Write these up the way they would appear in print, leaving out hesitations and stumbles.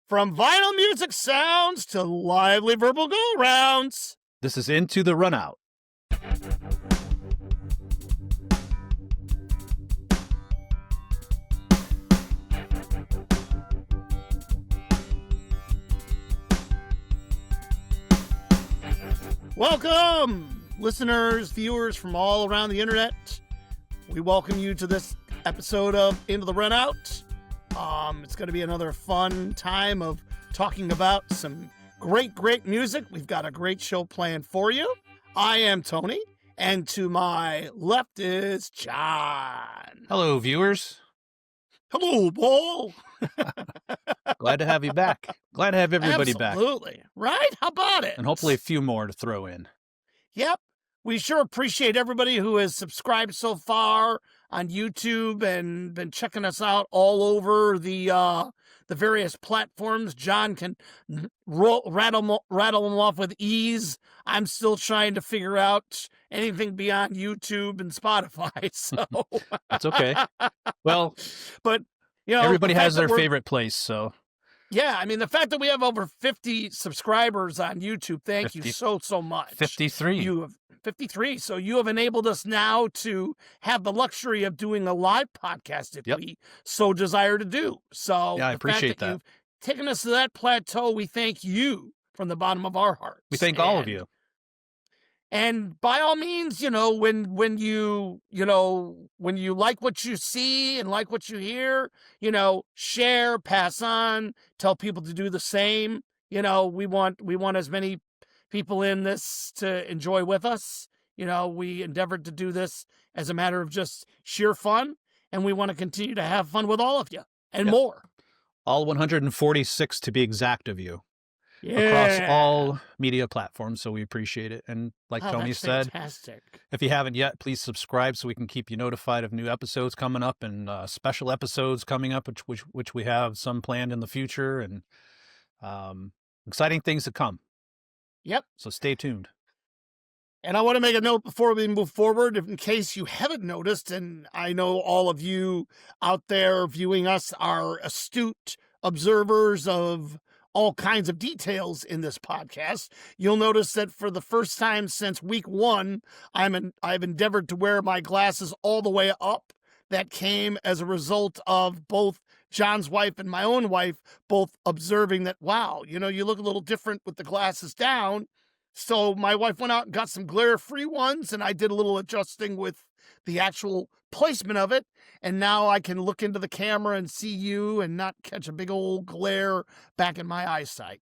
From vinyl music sounds to lively verbal go-rounds. This is Into the Runout. Welcome, listeners, viewers from all around the internet. We welcome you to this episode of Into the Runout. It's going to be another fun time of talking about some great music. We've got a great show planned for you. I am Tony, and to my left is John. Hello, viewers. Hello, Paul. Glad to have you back. Glad to have everybody back. Absolutely. Right? How about it? And hopefully a few more to throw in. Yep. We sure appreciate everybody who has subscribed so far on YouTube and been checking us out all over the various platforms. John can rattle them off with ease. I'm still trying to figure out anything beyond YouTube and Spotify. So That's okay. Well, but you know, everybody has their favorite place, so. Yeah, I mean, the fact that we have over 50 subscribers on YouTube, thank you so much. 53. You have 53. So you have enabled us now to have the luxury of doing a live podcast if we so desire to do. So yeah, I appreciate that. You've taken us to that plateau, we thank you from the bottom of our hearts. We thank all of you. And by all means, you know, when you like what you see and like what you hear, you know, share, pass on, tell people to do the same. You know, we want as many people in this to enjoy with us. You know, we endeavored to do this as a matter of just sheer fun, and we want to continue to have fun with all of you and more. All 146 to be exact of you. Yeah. Across all media platforms, so we appreciate it. And like Tony said, fantastic. If you haven't yet, please subscribe so we can keep you notified of new episodes coming up and special episodes coming up, which we have some planned in the future, and exciting things to come. Yep. So stay tuned. And I want to make a note before we move forward, in case you haven't noticed, and I know all of you out there viewing us are astute observers of all kinds of details in this podcast. You'll notice that for the first time since week one, I've endeavored to wear my glasses all the way up. That came as a result of both John's wife and my own wife both observing that, wow, you know, you look a little different with the glasses down. So my wife went out and got some glare-free ones, and I did a little adjusting with the actual placement of it. And now I can look into the camera and see you and not catch a big old glare back in my eyesight.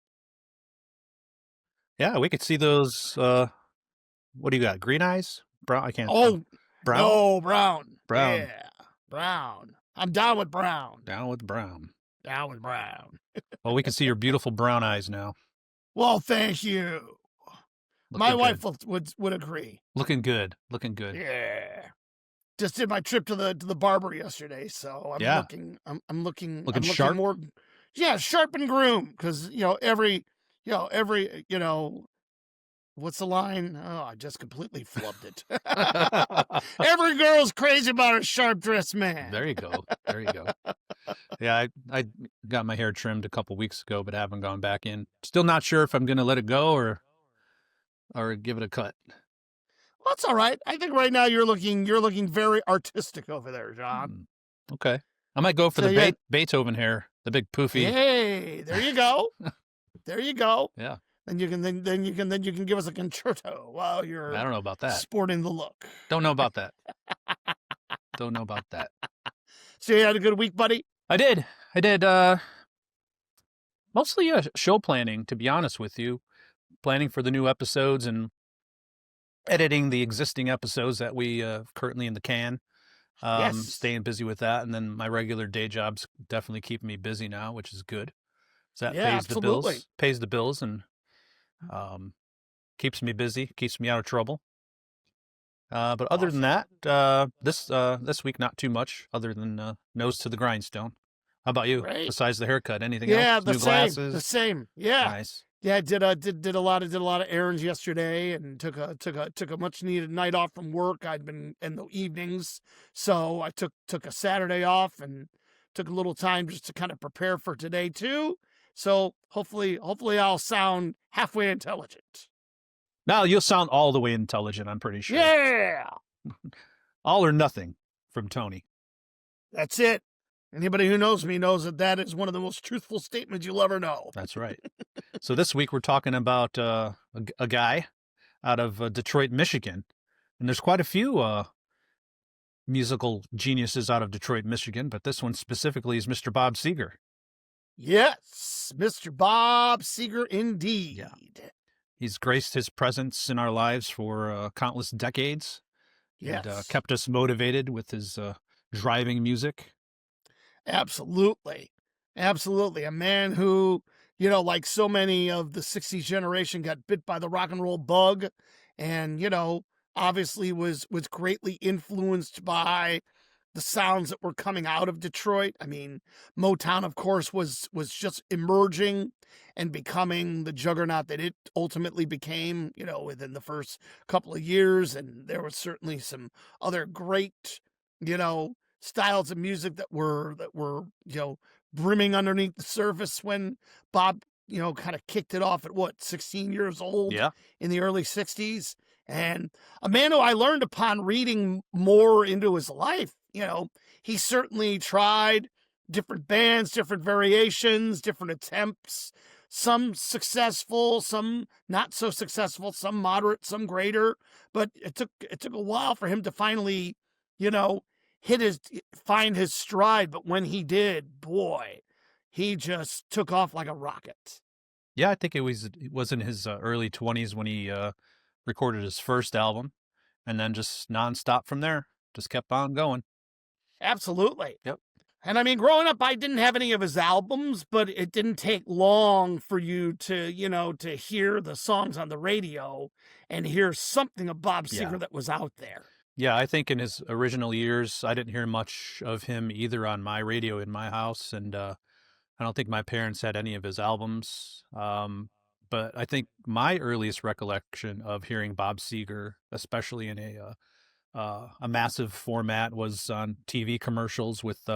Yeah, we could see those. What do you got? Green eyes? Brown? I can't. Oh, brown. Oh, brown. Brown. Yeah, brown. I'm down with brown. Down with brown. Down with brown. Well, we can see your beautiful brown eyes now. Well, thank you. My wife would agree. Looking good. Looking good. Yeah. Just did my trip to the barber yesterday, so I'm looking sharp? more, sharp and groomed, because every what's the line? Oh, I just completely flubbed it. Every girl's crazy about a sharp dressed man. There you go. There you go. Yeah, I got my hair trimmed a couple weeks ago, but haven't gone back in. Still not sure if I'm going to let it go or give it a cut. Well, that's all right. I think right now you're looking very artistic over there, John. Okay. I might go for the Beethoven hair, the big poofy. Hey, there you go. There you go. Yeah. Then you can give us a concerto while you're I don't know about that. Sporting the look. Don't know about that. Don't know about that. So you had a good week, buddy? I did. Mostly show planning, to be honest with you. Planning for the new episodes and editing the existing episodes that we currently in the can. Staying busy with that. And then my regular day job's definitely keeping me busy now, which is good. So that pays the bills and keeps me busy, keeps me out of trouble. But other than that, this week, not too much other than nose to the grindstone. How about you? Right. Besides the haircut, anything else? Yeah, New glasses? The same. Yeah. Nice. Yeah, I did a lot of errands yesterday and took a much needed night off from work. I'd been in the evenings, so I took a Saturday off and took a little time just to kind of prepare for today too. So hopefully I'll sound halfway intelligent. Now you'll sound all the way intelligent, I'm pretty sure. Yeah, All or nothing from Tony. that's it. Anybody who knows me knows that is one of the most truthful statements you'll ever know. That's right. So this week we're talking about a guy out of Detroit, Michigan. And there's quite a few musical geniuses out of Detroit, Michigan, but this one specifically is Mr. Bob Seger. Yes, Mr. Bob Seger, indeed. Yeah. He's graced his presence in our lives for countless decades. Yes. And kept us motivated with his driving music. Absolutely. Absolutely. A man who, you know, like so many of the 60s generation, got bit by the rock and roll bug and, you know, obviously was greatly influenced by the sounds that were coming out of Detroit. I mean, Motown, of course, was just emerging and becoming the juggernaut that it ultimately became, you know, within the first couple of years. And there was certainly some other great, you know, styles of music that were, you know, brimming underneath the surface when Bob, you know, kind of kicked it off at 16 years old in the early 60s. And a man who I learned upon reading more into his life. You know, he certainly tried different bands, different variations, different attempts, some successful, some not so successful, some moderate, some greater. But it took a while for him to finally, you know, find his stride. But when he did, boy, he just took off like a rocket. Yeah, I think it was in his early 20s when he recorded his first album, and then just nonstop from there, just kept on going. Absolutely. Yep. And I mean, growing up, I didn't have any of his albums, but it didn't take long for you to, you know, to hear the songs on the radio and hear something of Bob Seger that was out there. Yeah, I think in his original years, I didn't hear much of him either on my radio in my house, and I don't think my parents had any of his albums. But I think my earliest recollection of hearing Bob Seger, especially in a massive format, was on TV commercials with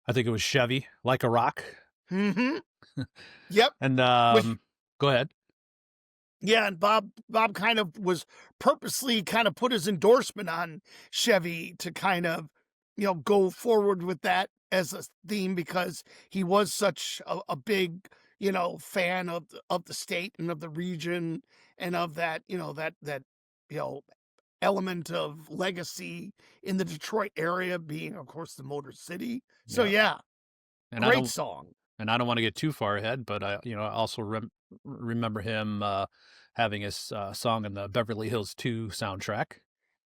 I think it was Chevy, Like a Rock. Mm-hmm. Yep. And go ahead. Yeah, and Bob kind of was purposely kind of put his endorsement on Chevy to kind of, you know, go forward with that as a theme because he was such a big, you know, fan of the state and of the region and of that, you know, that you know, element of legacy in the Detroit area being, of course, the Motor City. So yeah, and great song. And I don't want to get too far ahead, but I, you know, I also remember him having his song in the Beverly Hills 2 soundtrack.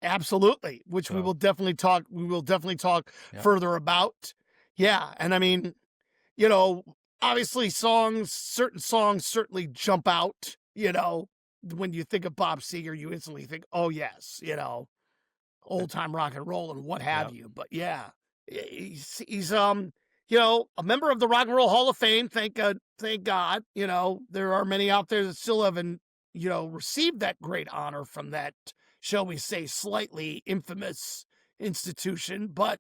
Absolutely, which we will definitely talk. We will definitely talk further about. Yeah, and I mean, you know, obviously, certain songs certainly jump out. You know, when you think of Bob Seger, you instantly think, oh yes, you know, old time rock and roll and what have you. But yeah, he's you know, a member of the Rock and Roll Hall of Fame. Thank God. You know, there are many out there that still haven't, you know, received that great honor from that, shall we say, slightly infamous institution, but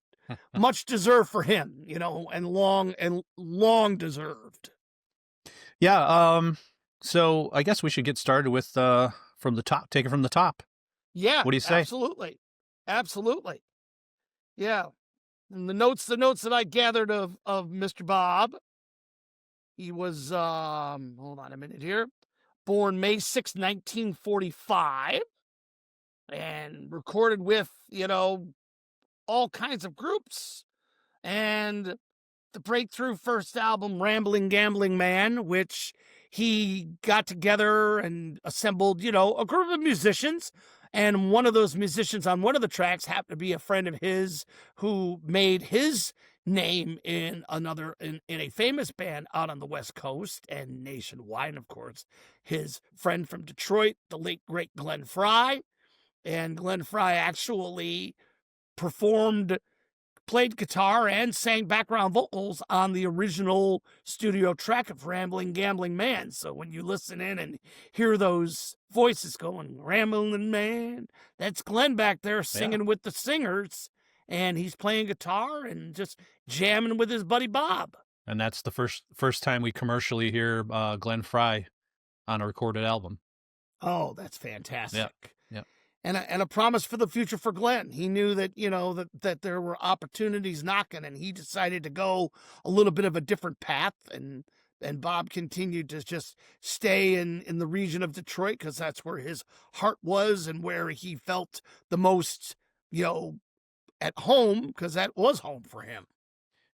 much deserved for him, you know, and long deserved. Yeah. So I guess we should get started with from the top. Take it from the top. Yeah. What do you say? Absolutely. Yeah. And the notes that I gathered of Mr. Bob, he was hold on a minute here, born May 6, 1945, and recorded with, you know, all kinds of groups. And the breakthrough first album, Rambling Gambling Man, which he got together and assembled, you know, a group of musicians. And one of those musicians on one of the tracks happened to be a friend of his who made his name in a famous band out on the West Coast and nationwide. And of course, his friend from Detroit, the late great Glenn Frey. And Glenn Frey actually played guitar and sang background vocals on the original studio track of Rambling Gambling Man. So when you listen in and hear those voices going, Rambling Man, that's Glenn back there singing with the singers, and he's playing guitar and just jamming with his buddy Bob. And that's the first time we commercially hear Glenn Frey on a recorded album. Oh, that's Yeah, fantastic. yeah, And a promise for the future for Glenn. He knew that, that there were opportunities knocking, and he decided to go a little bit of a different path. And Bob continued to just stay in the region of Detroit, because that's where his heart was and where he felt the most, at home, because that was home for him.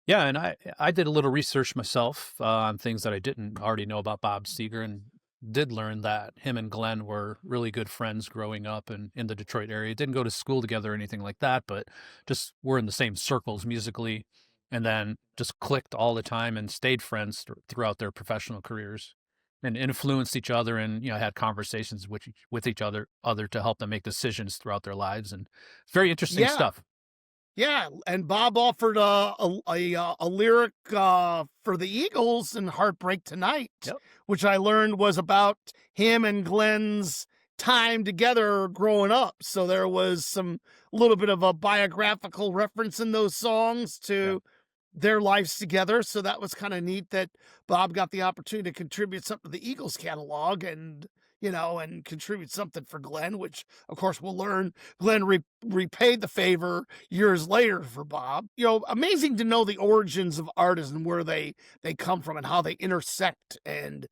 yeah. And I did a little research myself on things that I didn't already know about Bob Seger, and did learn that him and Glenn were really good friends growing up in the Detroit area. Didn't go to school together or anything like that, but just were in the same circles musically, and then just clicked all the time and stayed friends throughout their professional careers, and influenced each other, and had conversations with each other to help them make decisions throughout their lives. And very interesting Yeah. stuff. Yeah, and Bob offered a lyric for the Eagles in "Heartbreak Tonight," Yep. which I learned was about him and Glenn's time together growing up. So there was some little bit of a biographical reference in those songs to their lives together. So that was kind of neat that Bob got the opportunity to contribute something to the Eagles catalog, and and contribute something for Glenn, which of course we'll learn Glenn repaid the favor years later for Bob. Amazing to know the origins of artists and where they come from and how they intersect. And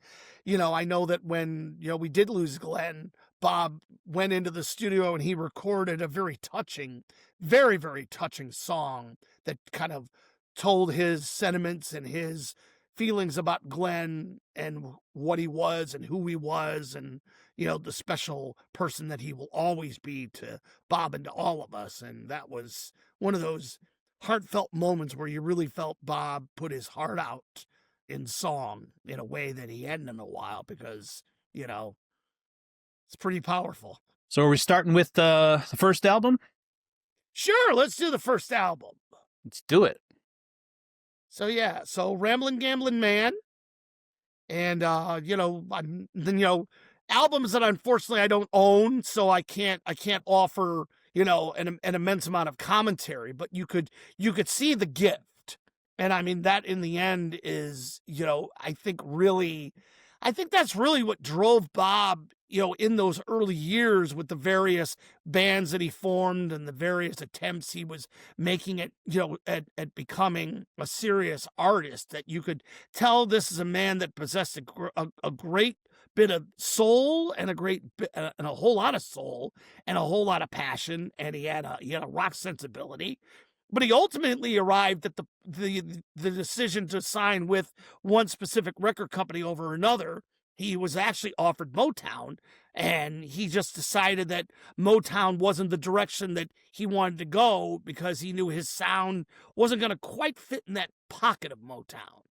I know that when we did lose Glenn, Bob went into the studio and he recorded a very touching, very, very touching song that kind of told his sentiments and his feelings about Glenn and what he was and who he was, and the special person that he will always be to Bob and to all of us. And that was one of those heartfelt moments where you really felt Bob put his heart out in song in a way that he hadn't in a while, because it's pretty powerful. So are we starting with the first album? Sure, let's do the first album. Let's do it. So Ramblin' Gamblin' Man, and albums that unfortunately I don't own, so I can't offer an immense amount of commentary, but you could see the gift. And I mean, that in the end is, I think that's really what drove Bob, in those early years with the various bands that he formed and the various attempts he was making at becoming a serious artist, that you could tell this is a man that possessed a great bit of soul, and and a whole lot of soul, and a whole lot of passion, and he had a rock sensibility. But he ultimately arrived at the decision to sign with one specific record company over another. He was actually offered Motown, and he just decided that Motown wasn't the direction that he wanted to go, because he knew his sound wasn't going to quite fit in that pocket of Motown.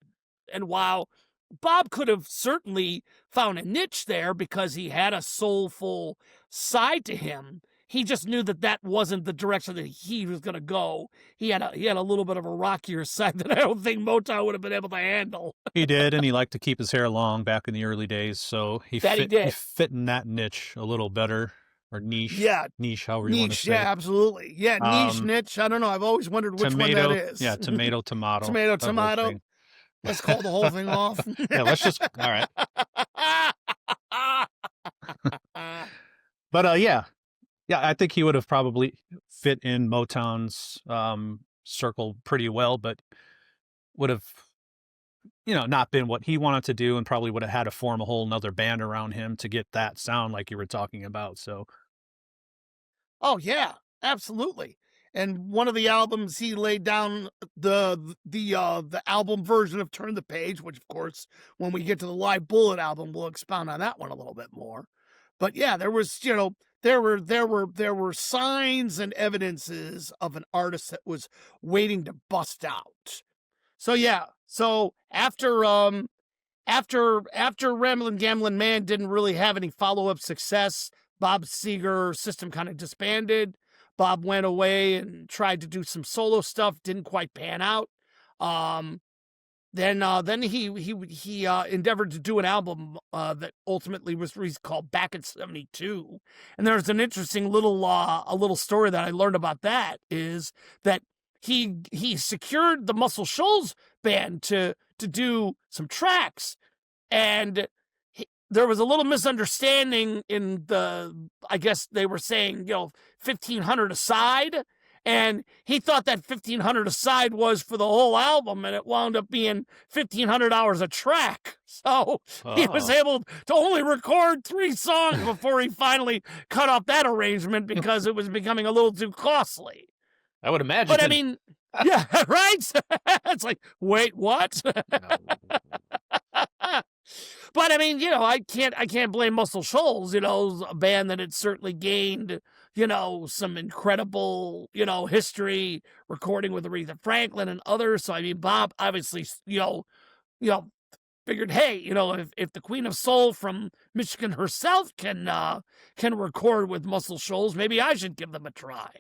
And while Bob could have certainly found a niche there because he had a soulful side to him, he just knew that wasn't the direction that he was going to go. He had a little bit of a rockier side that I don't think Motown would have been able to handle. He did, and he liked to keep his hair long back in the early days, so he fit in that niche a little better, or niche. Yeah, niche, however you want to say. Yeah, absolutely. Yeah, niche, niche. I don't know. I've always wondered which one that is. Yeah, tomato. Tomato. Let's call the whole thing off. Yeah, let's just. All right. But yeah, I think he would have probably fit in Motown's circle pretty well, but would have, not been what he wanted to do, and probably would have had to form a whole nother band around him to get that sound like you were talking about. So. Oh yeah, absolutely. And one of the albums he laid down the album version of Turn the Page, which of course, when we get to the Live Bullet album, we'll expound on that one a little bit more. But yeah, there was, there were signs and evidences of an artist that was waiting to bust out. So yeah, so after Ramblin' Gamblin' Man didn't really have any follow-up success, Bob Seger system kind of disbanded. Bob went away and tried to do some solo stuff, didn't quite pan out. Then he endeavored to do an album that ultimately was called Back in '72. And there's an interesting little story that I learned about that, is that he secured the Muscle Shoals band to to do some tracks, and there was a little misunderstanding in I guess they were saying, 1,500 a side. And he thought that 1,500 a side was for the whole album, and it wound up being $1,500 a track. So he was able to only record 3 songs before he finally cut off that arrangement because it was becoming a little too costly. I would imagine. But I mean, yeah, right? It's like, wait, what? But I mean, I can't blame Muscle Shoals, a band that had certainly gained, some incredible, history recording with Aretha Franklin and others. So I mean, Bob obviously, figured, hey, if the Queen of Soul from Michigan herself can record with Muscle Shoals, maybe I should give them a try.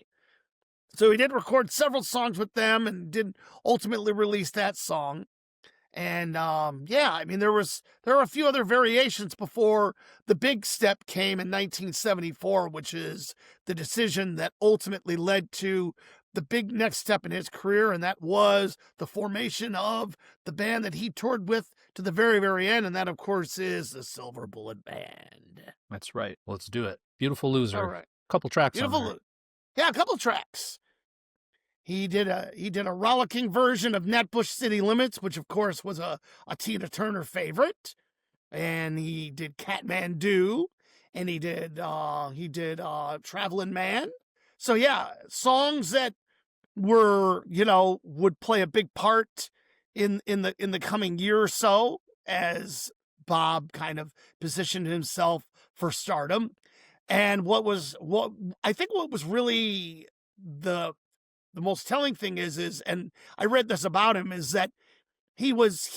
So he did record several songs with them and did ultimately release that song. And I mean, there were a few other variations before the big step came in 1974, which is the decision that ultimately led to the big next step in his career, and that was the formation of the band that he toured with to the very, very end, and that, of course, is the Silver Bullet Band. That's right. Let's do it. Beautiful Loser. All right. Couple tracks. Beautiful. Yeah, a couple tracks. He did a rollicking version of Nutbush City Limits, which of course was a Tina Turner favorite, and he did Catmandu, and he did Traveling Man. So yeah, songs that were would play a big part in the coming year or so as Bob kind of positioned himself for stardom. And what was really the most telling thing is, and I read this about him, is that he was,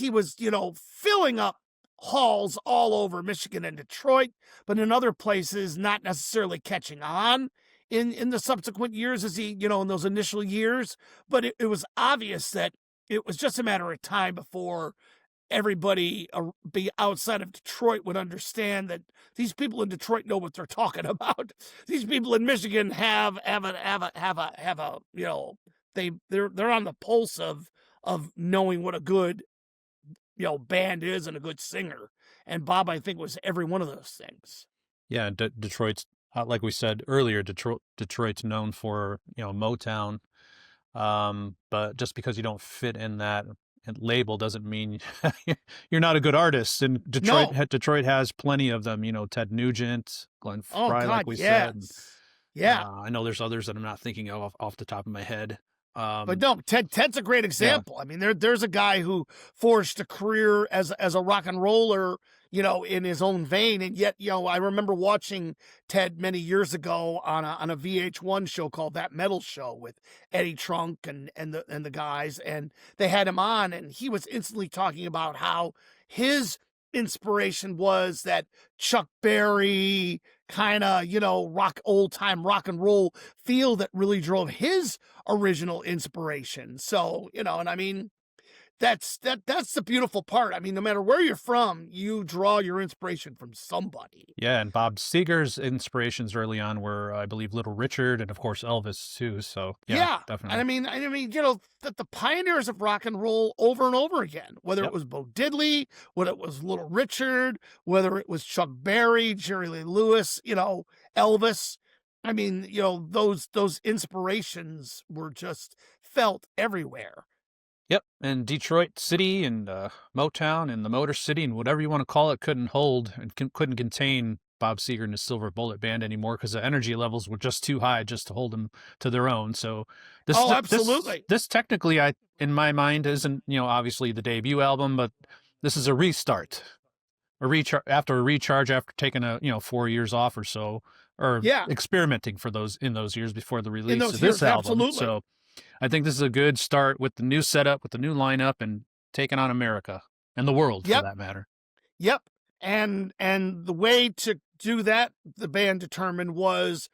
filling up halls all over Michigan and Detroit, but in other places, not necessarily catching on in the subsequent years as he, in those initial years. But it was obvious that it was just a matter of time before everybody be outside of Detroit would understand that these people in Detroit know what they're talking about. These people in Michigan have a they're on the pulse of knowing what a good band is and a good singer. And Bob, I think, was every one of those things. Yeah, Detroit's like we said earlier, Detroit's known for Motown, but just because you don't fit in that label doesn't mean you're not a good artist. And Detroit has plenty of them. Ted Nugent, Glenn Frey, like we said. Yeah, I know there's others that I'm not thinking of off the top of my head. But no, Ted's a great example. Yeah. I mean, there's a guy who forged a career as a rock and roller, in his own vein. And yet, I remember watching Ted many years ago on a VH1 show called That Metal Show with Eddie Trunk and the guys, and they had him on, and he was instantly talking about how his inspiration was that Chuck Berry kind of, old time rock and roll feel that really drove his original inspiration. So, and I mean, that's the beautiful part. I mean, no matter where you're from, you draw your inspiration from somebody. Yeah, and Bob Seger's inspirations early on were, I believe, Little Richard and of course Elvis too. So yeah, definitely. And I mean, the pioneers of rock and roll over and over again, whether it was Bo Diddley, whether it was Little Richard, whether it was Chuck Berry, Jerry Lee Lewis, Elvis. I mean, those inspirations were just felt everywhere. Yep, and Detroit City and Motown and the Motor City and whatever you want to call it couldn't hold and couldn't contain Bob Seger and the Silver Bullet Band anymore because the energy levels were just too high just to hold them to their own. So absolutely. This technically, in my mind, isn't obviously the debut album, but this is a restart, after a recharge after taking a 4 years off or so, or experimenting in those years before the release of this album. Absolutely. So I think this is a good start with the new setup, with the new lineup, and taking on America and the world for that matter. Yep. And the way to do that, the band determined, was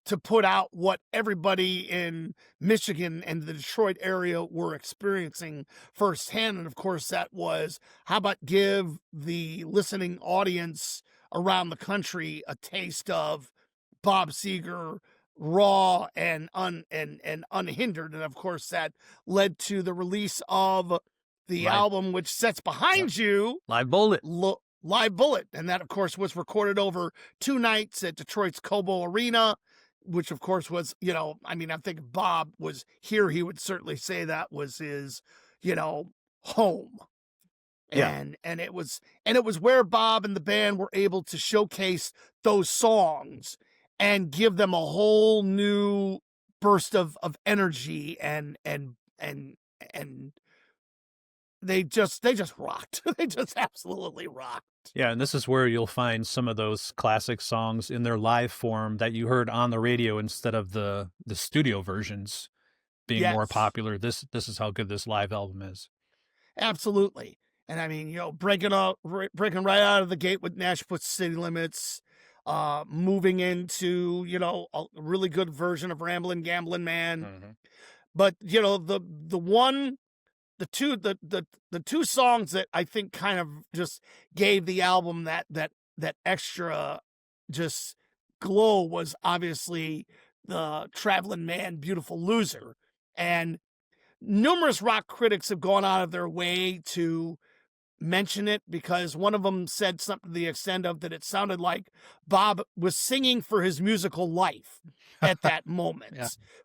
to put out what everybody in Michigan and the Detroit area were experiencing firsthand. And of course, that was, how about give the listening audience around the country a taste of Bob Seger, raw and unhindered. And of course, that led to the release of the Right. album which sits behind you, Live Bullet. Live Bullet. And that, of course, was recorded over 2 nights at Detroit's Cobo Arena, which, of course, was, I think if Bob was here, he would certainly say that was his, home. Yeah. And it was where Bob and the band were able to showcase those songs and give them a whole new burst of energy and they just rocked. They just absolutely rocked. Yeah, and this is where you'll find some of those classic songs in their live form that you heard on the radio instead of the studio versions being more popular. This is how good this live album is. Absolutely. And I mean, breaking right out of the gate with Nashville City Limits, moving into, a really good version of Ramblin' Gamblin' Man. Mm-hmm. But, the two songs that I think kind of just gave the album that extra just glow was obviously the Traveling Man, Beautiful Loser. And numerous rock critics have gone out of their way to mention it because one of them said something to the extent of that it sounded like Bob was singing for his musical life at that moment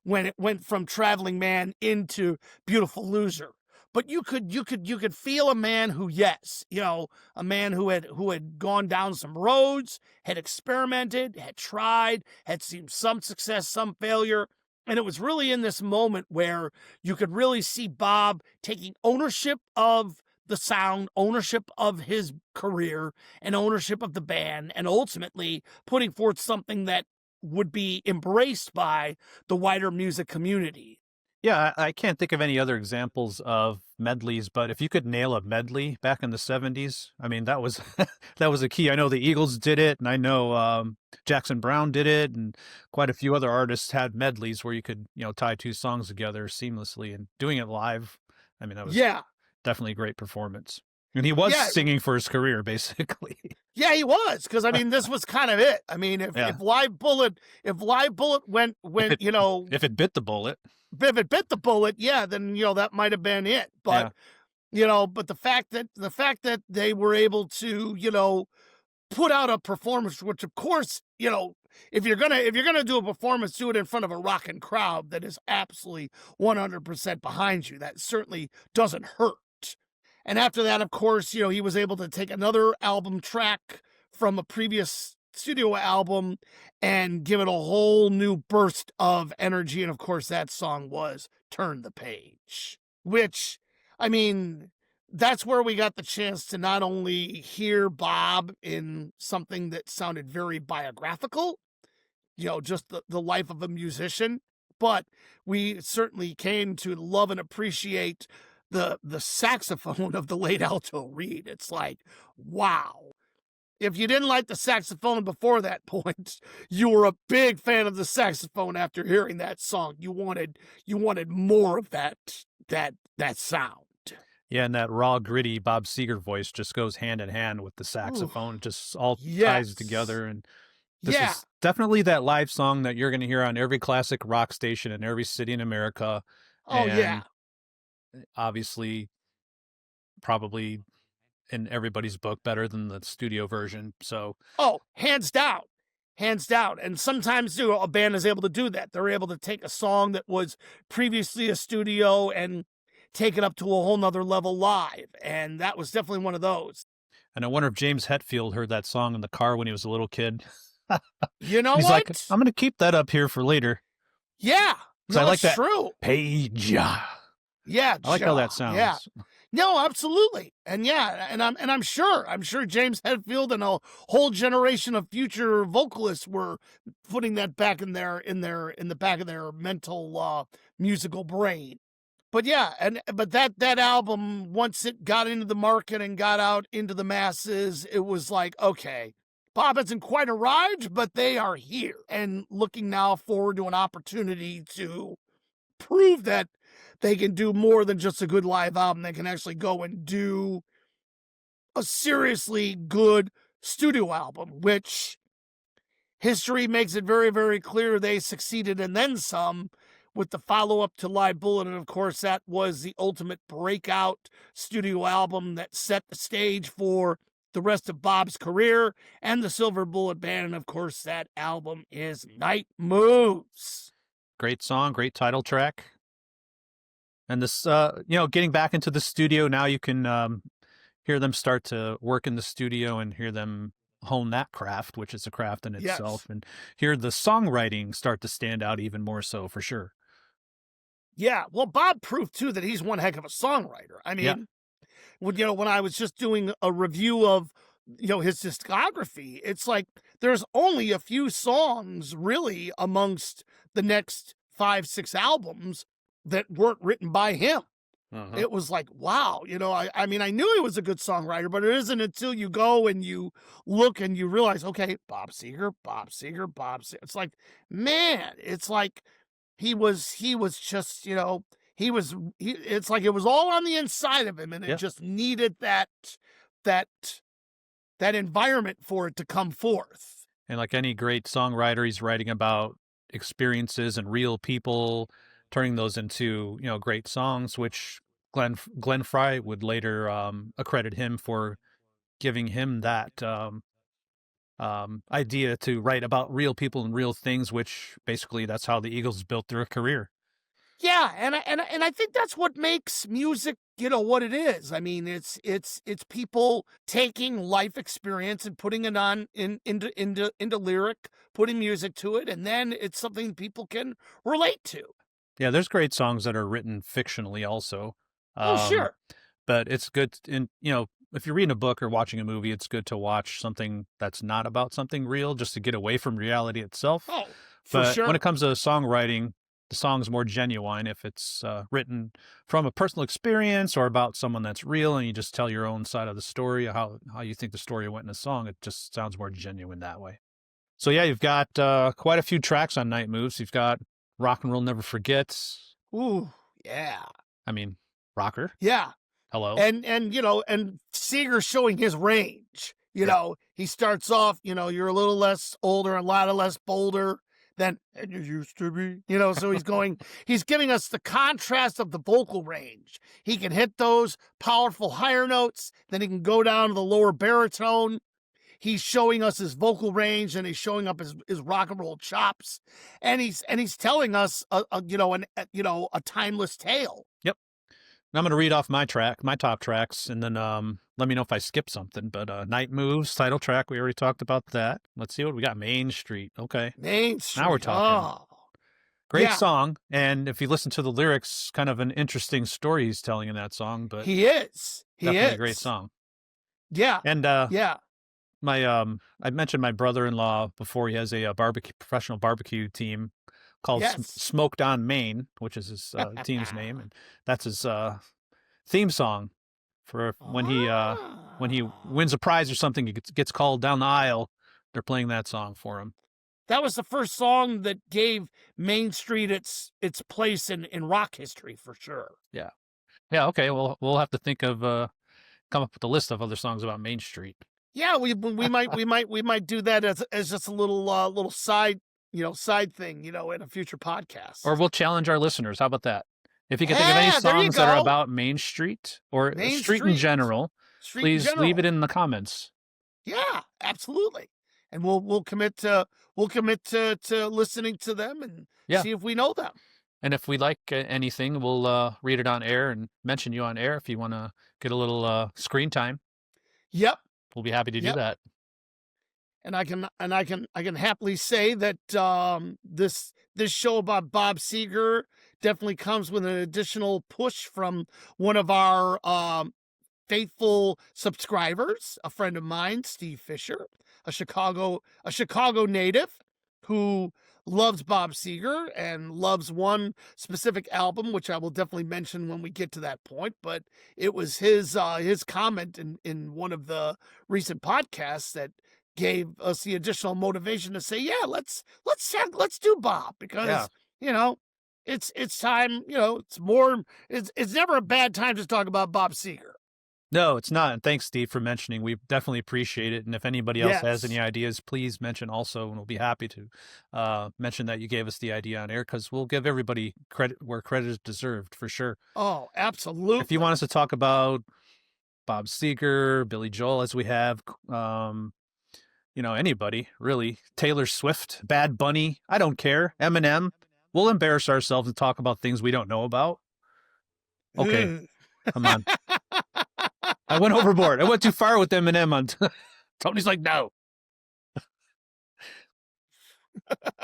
when it went from Traveling Man into Beautiful Loser. But you could feel a man who, a man who had gone down some roads, had experimented, had tried, had seen some success, some failure. And it was really in this moment where you could really see Bob taking ownership of the sound, ownership of his career, and ownership of the band, and ultimately putting forth something that would be embraced by the wider music community. Yeah, I can't think of any other examples of medleys, but if you could nail a medley back in the 70s, I mean, that was that was a key. I know the Eagles did it, and I know Jackson Browne did it, and quite a few other artists had medleys where you could, tie two songs together seamlessly, and doing it live. I mean, that was definitely a great performance. And he was singing for his career, basically. Yeah, he was, because I mean, this was kind of it. I mean, if Live Bullet went, if it bit the bullet. If it bit the bullet, then that might have been it. But but the fact that they were able to put out a performance, which of course if you're gonna do a performance, do it in front of a rocking crowd that is absolutely 100% behind you. That certainly doesn't hurt. And after that, of course, he was able to take another album track from a previous studio album and give it a whole new burst of energy. And of course, that song was Turn the Page, which, I mean, that's where we got the chance to not only hear Bob in something that sounded very biographical, just the life of a musician, but we certainly came to love and appreciate the saxophone of the late alto Reed. It's like, wow. If you didn't like the saxophone before that point, you were a big fan of the saxophone after hearing that song. You wanted more of that sound. Yeah, and that raw, gritty Bob Seger voice just goes hand in hand with the saxophone. Just all ties together. And this is definitely that live song that you're going to hear on every classic rock station in every city in America. And obviously, probably in everybody's book better than the studio version. So hands down. And sometimes a band is able to do that. They're able to take a song that was previously a studio and take it up to a whole nother level live, and that was definitely one of those. And I wonder if James Hetfield heard that song in the car when he was a little kid. You know He's what? like, I'm going to keep that up here for later. Yeah, no, I like that. True. Page. Yeah, I like how that sounds. Yeah. No, absolutely. And I'm sure James Hetfield and a whole generation of future vocalists were putting that back in the back of their mental musical brain. But but that album, once it got into the market and got out into the masses, it was like, okay, Bob hasn't quite arrived, but they are here. And looking now forward to an opportunity to prove that they can do more than just a good live album. They can actually go and do a seriously good studio album, which history makes it very, very clear they succeeded and then some with the follow-up to Live Bullet, and of course that was the ultimate breakout studio album that set the stage for the rest of Bob's career and the Silver Bullet Band. And of course that album is Night Moves. Great song, great title track. And this, getting back into the studio, now you can hear them start to work in the studio and hear them hone that craft, which is a craft in itself, and hear the songwriting start to stand out even more so, for sure. Yeah, well, Bob proved too that he's one heck of a songwriter. I mean, when I was just doing a review of his discography, it's like there's only a few songs really amongst the next 5-6 albums that weren't written by him. It was like, wow, I mean, I knew he was a good songwriter, but it isn't until you go and you look and you realize, okay, Bob Seger. It's like, man, it's like he was just, it's like it was all on the inside of him, and it just needed that environment for it to come forth. And like any great songwriter, he's writing about experiences and real people, turning those into, great songs, which Glenn Frey would later accredit him for giving him that idea to write about real people and real things, which basically that's how the Eagles built their career. Yeah, and I think that's what makes music, what it is. I mean, it's people taking life experience and putting it on into lyric, putting music to it, and then it's something people can relate to. Yeah, there's great songs that are written fictionally also. Sure. But it's good, if you're reading a book or watching a movie, it's good to watch something that's not about something real, just to get away from reality itself. Oh, for sure. When it comes to songwriting, the song's more genuine if it's written from a personal experience or about someone that's real, and you just tell your own side of the story, how you think the story went in a song. It just sounds more genuine that way. So yeah, you've got quite a few tracks on Night Moves. You've got Rock and Roll Never Forgets. Ooh, yeah. I mean, rocker. Yeah. Hello. And Seger showing his range. He starts off, you're a little less older, a lot less bolder than you used to be. So he's giving us the contrast of the vocal range. He can hit those powerful higher notes, then he can go down to the lower baritone. He's showing us his vocal range, and he's showing up his rock and roll chops, and he's telling us a timeless tale. Yep. And I'm going to read off my top tracks, and then let me know if I skip something. But Night Moves, title track, we already talked about that. Let's see what we got. Main Street. Okay. Main Street. Now we're talking. Great song, and if you listen to the lyrics, kind of an interesting story he's telling in that song. But he is. Definitely a great song. Yeah. And I mentioned my brother-in-law before. He has a professional barbecue team called Smoked on Maine, which is his team's name, and that's his theme song for when he wins a prize or something. He gets called down the aisle. They're playing that song for him. That was the first song that gave Main Street its place in rock history, for sure. Yeah. Okay. Well, we'll have to think of come up with a list of other songs about Main Street. Yeah, we might do that as just a little side thing, in a future podcast. Or we'll challenge our listeners. How about that? If you can think of any songs that are about Main Street or Street in general, please leave it in the comments. Yeah, absolutely. And we'll commit to listening to them and see if we know them. And if we like anything, we'll read it on air and mention you on air if you want to get a little screen time. Yep. We'll be happy to do that. And I can happily say that this show about Bob Seger definitely comes with an additional push from one of our faithful subscribers, a friend of mine, Steve Fisher, a Chicago native who loves Bob Seger and loves one specific album, which I will definitely mention when we get to that point. But it was his comment in one of the recent podcasts that gave us the additional motivation to say, yeah, let's do Bob, because it's time. It's never a bad time to talk about Bob Seger. No, it's not. And thanks, Steve, for mentioning. We definitely appreciate it. And if anybody else has any Yes. ideas, please mention also, and we'll be happy to mention that you gave us the idea on air, because we'll give everybody credit where credit is deserved, for sure. Oh, If you want absolutely. us to talk about Bob Seger, Billy Joel, as we have, anybody, really, Taylor Swift, Bad Bunny, I don't care, Eminem, we'll embarrass ourselves and talk about things we don't know about. Okay, Mm. come on. I went overboard. I went too far with Eminem on Tony's like, no.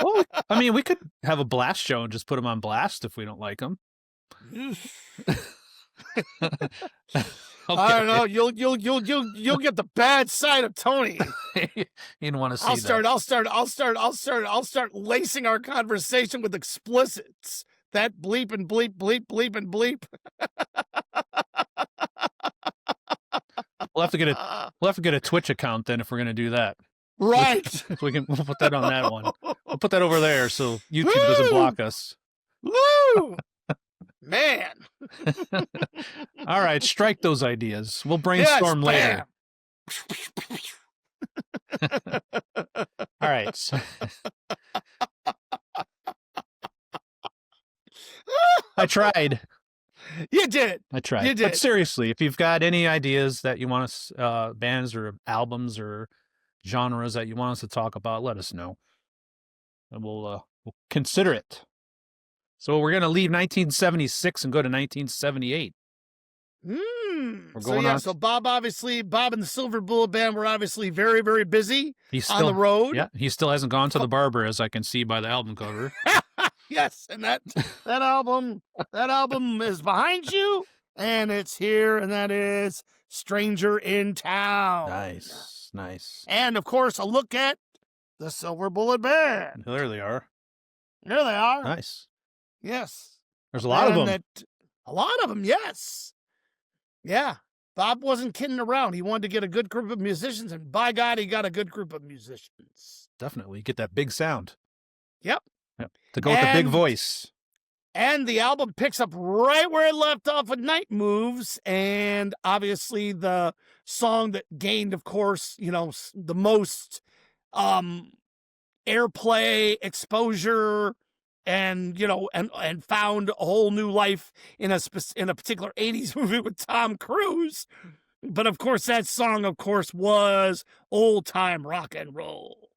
Well, I mean, we could have a blast show and just put him on blast if we don't like him. Okay. I don't know. You'll get the bad side of Tony. You didn't want to see that. I'll start lacing our conversation with explicits. That bleep and bleep, bleep, bleep and bleep. We'll have to get a Twitch account then if we're gonna do that. Right. So we'll put that on that one. We'll put that over there so YouTube doesn't block us. Woo! Man. All right, strike those ideas. We'll brainstorm later. All right. I tried. You did. I tried. You did. But seriously, if you've got any ideas that you want us, bands or albums or genres that you want us to talk about, let us know, and we'll consider it. So we're gonna leave 1976 and go to 1978. We're going on. So Bob and the Silver Bullet Band were obviously very, very busy on the road. Yeah, he still hasn't gone to the barber, as I can see by the album cover. Yes, and that album is behind you, and it's here, and that is Stranger in Town. Nice. And of course, a look at the Silver Bullet Band. There they are. There they are. Nice. Yes. There's a lot of them. A lot of them, yes. Yeah. Bob wasn't kidding around. He wanted to get a good group of musicians, and by God, he got a good group of musicians. Definitely. Get that big sound. Yep. To go with the big voice. And the album picks up right where it left off with Night Moves, and obviously the song that gained, of course, the most airplay, exposure, and and found a whole new life in a particular 80s movie with Tom Cruise. But of course, that song, was Old Time Rock and Roll.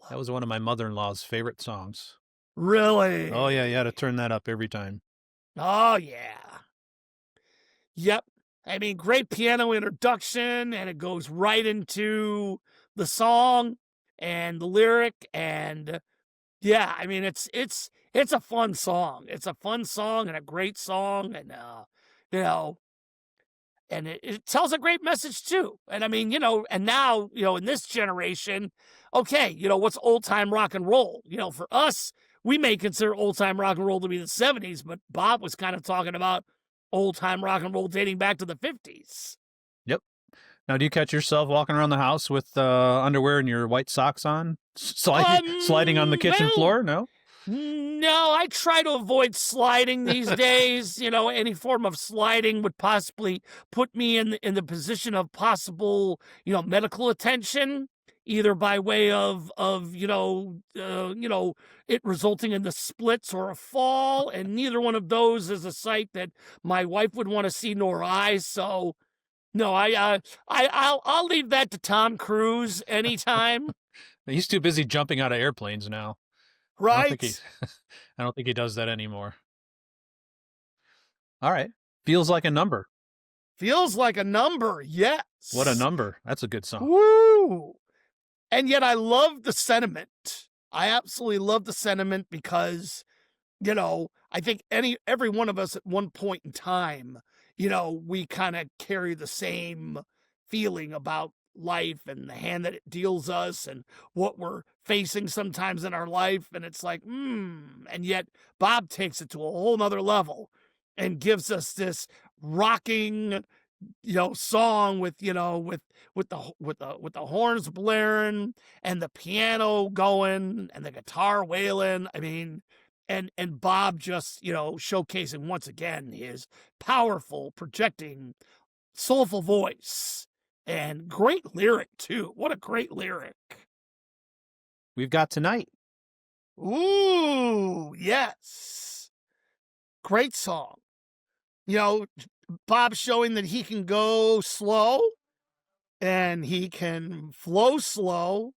That was one of my mother-in-law's favorite songs. Really? Oh, yeah, you had to turn that up every time. Oh, yeah. Yep. I mean, great piano introduction, and it goes right into the song and the lyric, and yeah, I mean, it's a fun song. It's a fun song and a great song, and and it tells a great message too. And I mean, and now, in this generation, okay, what's old time rock and roll? For us, we may consider old time rock and roll to be the 70s, but Bob was kind of talking about old time rock and roll dating back to the 50s. Yep. Now, do you catch yourself walking around the house with underwear and your white socks on, sliding on the kitchen floor? No? No, I try to avoid sliding these days. Any form of sliding would possibly put me in the position of possible, medical attention, either by way of it resulting in the splits or a fall, and neither one of those is a sight that my wife would want to see, nor I. So, no, I'll leave that to Tom Cruise anytime. He's too busy jumping out of airplanes now. Right? I don't think he does that anymore. All right. Feels Like a Number. Feels Like a Number, yes. What a number. That's a good song. Woo! And yet I love the sentiment. I absolutely love the sentiment because, I think every one of us at one point in time, we kind of carry the same feeling about life and the hand that it deals us and what we're facing sometimes in our life. And it's like, and yet Bob takes it to a whole nother level and gives us this rocking, song with the horns blaring and the piano going and the guitar wailing. I mean, and Bob just, showcasing once again his powerful projecting soulful voice, and great lyric too. What a great lyric. We've got Tonight. Ooh, yes. Great song. You know, Bob showing that he can go slow and he can flow slow,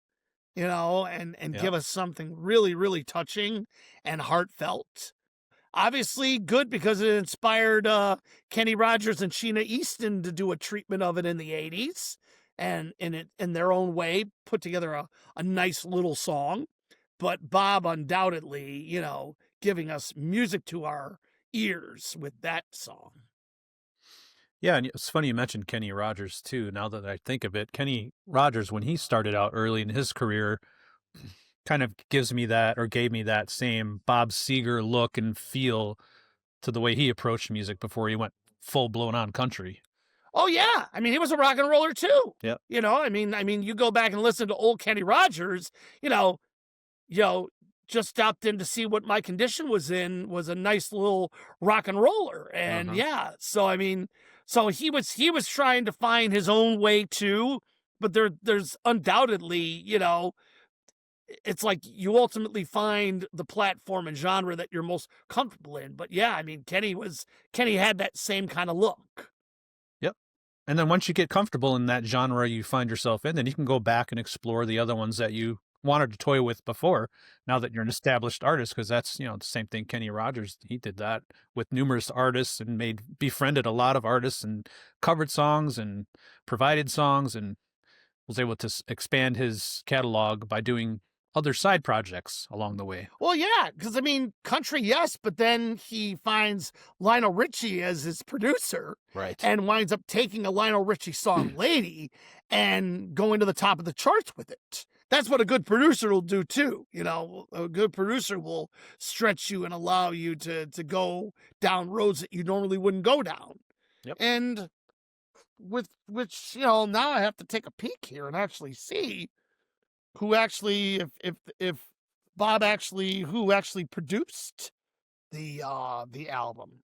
you know, and Yep. give us something really, really touching and heartfelt. Obviously good because it inspired Kenny Rogers and Sheena Easton to do a treatment of it in the 80s and in their own way put together a nice little song. But Bob undoubtedly, you know, giving us music to our ears with that song. Yeah, and it's funny you mentioned Kenny Rogers too. Now that I think of it, Kenny Rogers, when he started out early in his career, kind of gives me that, or gave me that same Bob Seger look and feel to the way he approached music before he went full blown on country. Oh yeah, I mean he was a rock and roller too. Yep. You know, I mean you go back and listen to old Kenny Rogers, you know, just stopped in to see what my condition was in was a nice little rock and roller. And yeah, so I mean, so he was trying to find his own way too, but there's undoubtedly, you know, it's like you ultimately find the platform and genre that you're most comfortable in. But yeah, I mean, Kenny had that same kind of look. Yep. And then once you get comfortable in that genre you find yourself in, then you can go back and explore the other ones that you wanted to toy with before, now that you're an established artist, because that's, you know, the same thing Kenny Rogers, he did that with numerous artists and befriended a lot of artists and covered songs and provided songs and was able to expand his catalog by doing other side projects along the way. Well, yeah, because I mean, country, yes, but then he finds Lionel Richie as his producer, Right. and winds up taking a Lionel Richie song, "Lady," and going to the top of the charts with it. That's what a good producer will do too. You know, a good producer will stretch you and allow you to go down roads that you normally wouldn't go down. Yep. And with which, you know, now I have to take a peek here and actually see who actually, if Bob actually, who actually produced the album.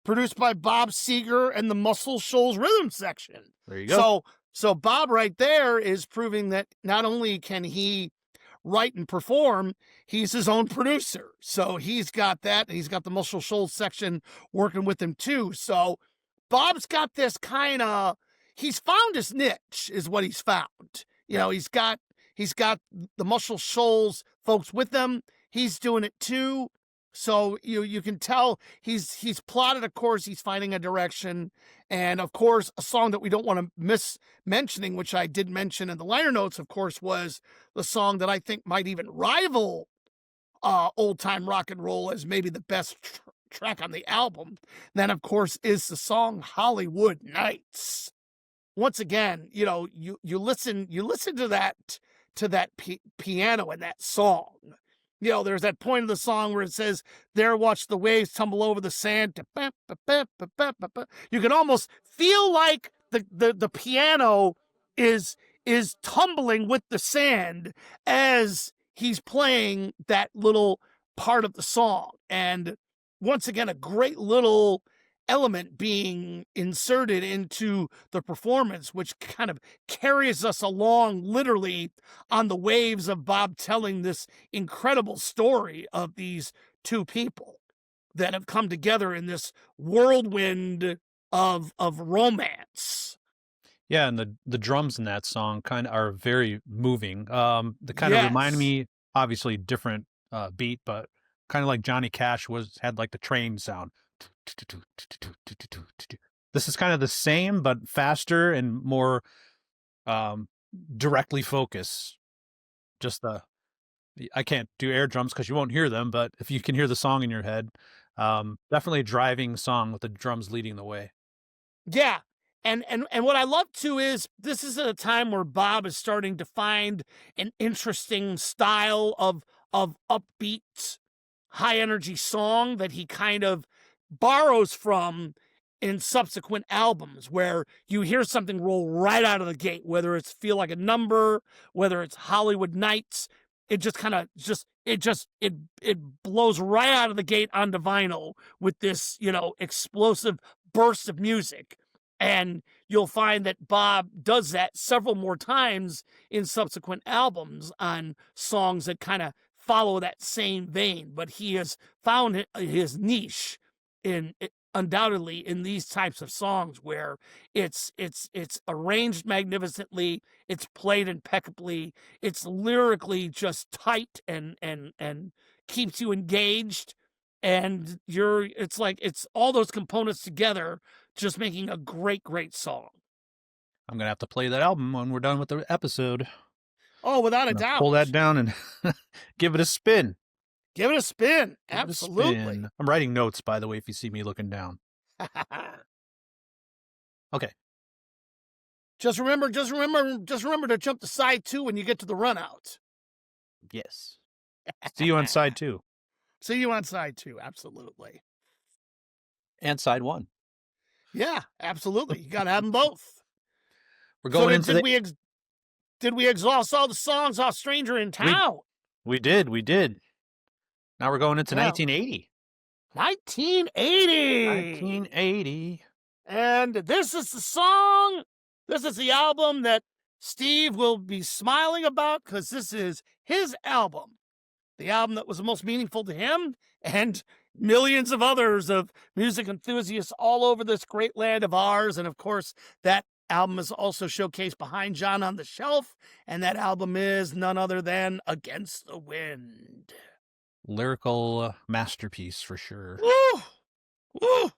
Produced by Bob Seger and the Muscle Shoals Rhythm Section. There you go. So Bob right there is proving that not only can he write and perform, he's his own producer. So he's got that. He's got the Muscle Shoals section working with him too. So Bob's got this kind of, he's found his niche is what he's found. You know, he's got the Muscle Shoals folks with him. He's doing it too. So you can tell he's plotted a course, he's finding a direction, and of course a song that we don't want to miss mentioning, which I did mention in the liner notes, of course, was the song that I think might even rival old time rock and roll as maybe the best track on the album. Then of course is the song Hollywood Nights. Once again, you know, you listen to that piano and that song. You know, there's that point of the song where it says, "There watch the waves tumble over the sand." You can almost feel like the piano is tumbling with the sand as he's playing that little part of the song. And once again, a great little element being inserted into the performance, which kind of carries us along literally on the waves of Bob telling this incredible story of these two people that have come together in this whirlwind of romance. Yeah, and the drums in that song kind of are very moving. They kind of remind me, obviously different beat, but kind of like Johnny Cash had like the train sound. This is kind of the same, but faster and more directly focused. Just I can't do air drums because you won't hear them, but if you can hear the song in your head, definitely a driving song with the drums leading the way. Yeah. And what I love too is this is at a time where Bob is starting to find an interesting style of upbeat, high energy song that he kind of borrows from in subsequent albums, where you hear something roll right out of the gate, whether it's Feel Like a Number, whether it's Hollywood Nights. It just kind of it blows right out of the gate onto vinyl with this, you know, explosive burst of music. And you'll find that Bob does that several more times in subsequent albums on songs that kind of follow that same vein. But he has found his niche in undoubtedly in these types of songs where it's arranged magnificently, it's played impeccably, it's lyrically just tight and keeps you engaged, and it's all those components together just making a great song. I'm going to have to play that album when we're done with the episode. Oh, without a doubt. Pull that down and give it a spin. Give it a spin. Give Absolutely. it a spin. I'm writing notes, by the way, if you see me looking down. Okay. Just remember to jump to side 2 when you get to the Runout. Yes. See you on side 2. See you on side 2. Absolutely. And side 1. Yeah, absolutely. You got to have them both. We're going into did we exhaust all the songs off Stranger in Town? We did. Now we're going into 1980. 1980. And this is the song. This is the album that Steve will be smiling about because this is his album. The album that was the most meaningful to him and millions of others of music enthusiasts all over this great land of ours. And of course, that album is also showcased behind John on the shelf. And that album is none other than Against the Wind. Lyrical masterpiece for sure. Woo! Woo!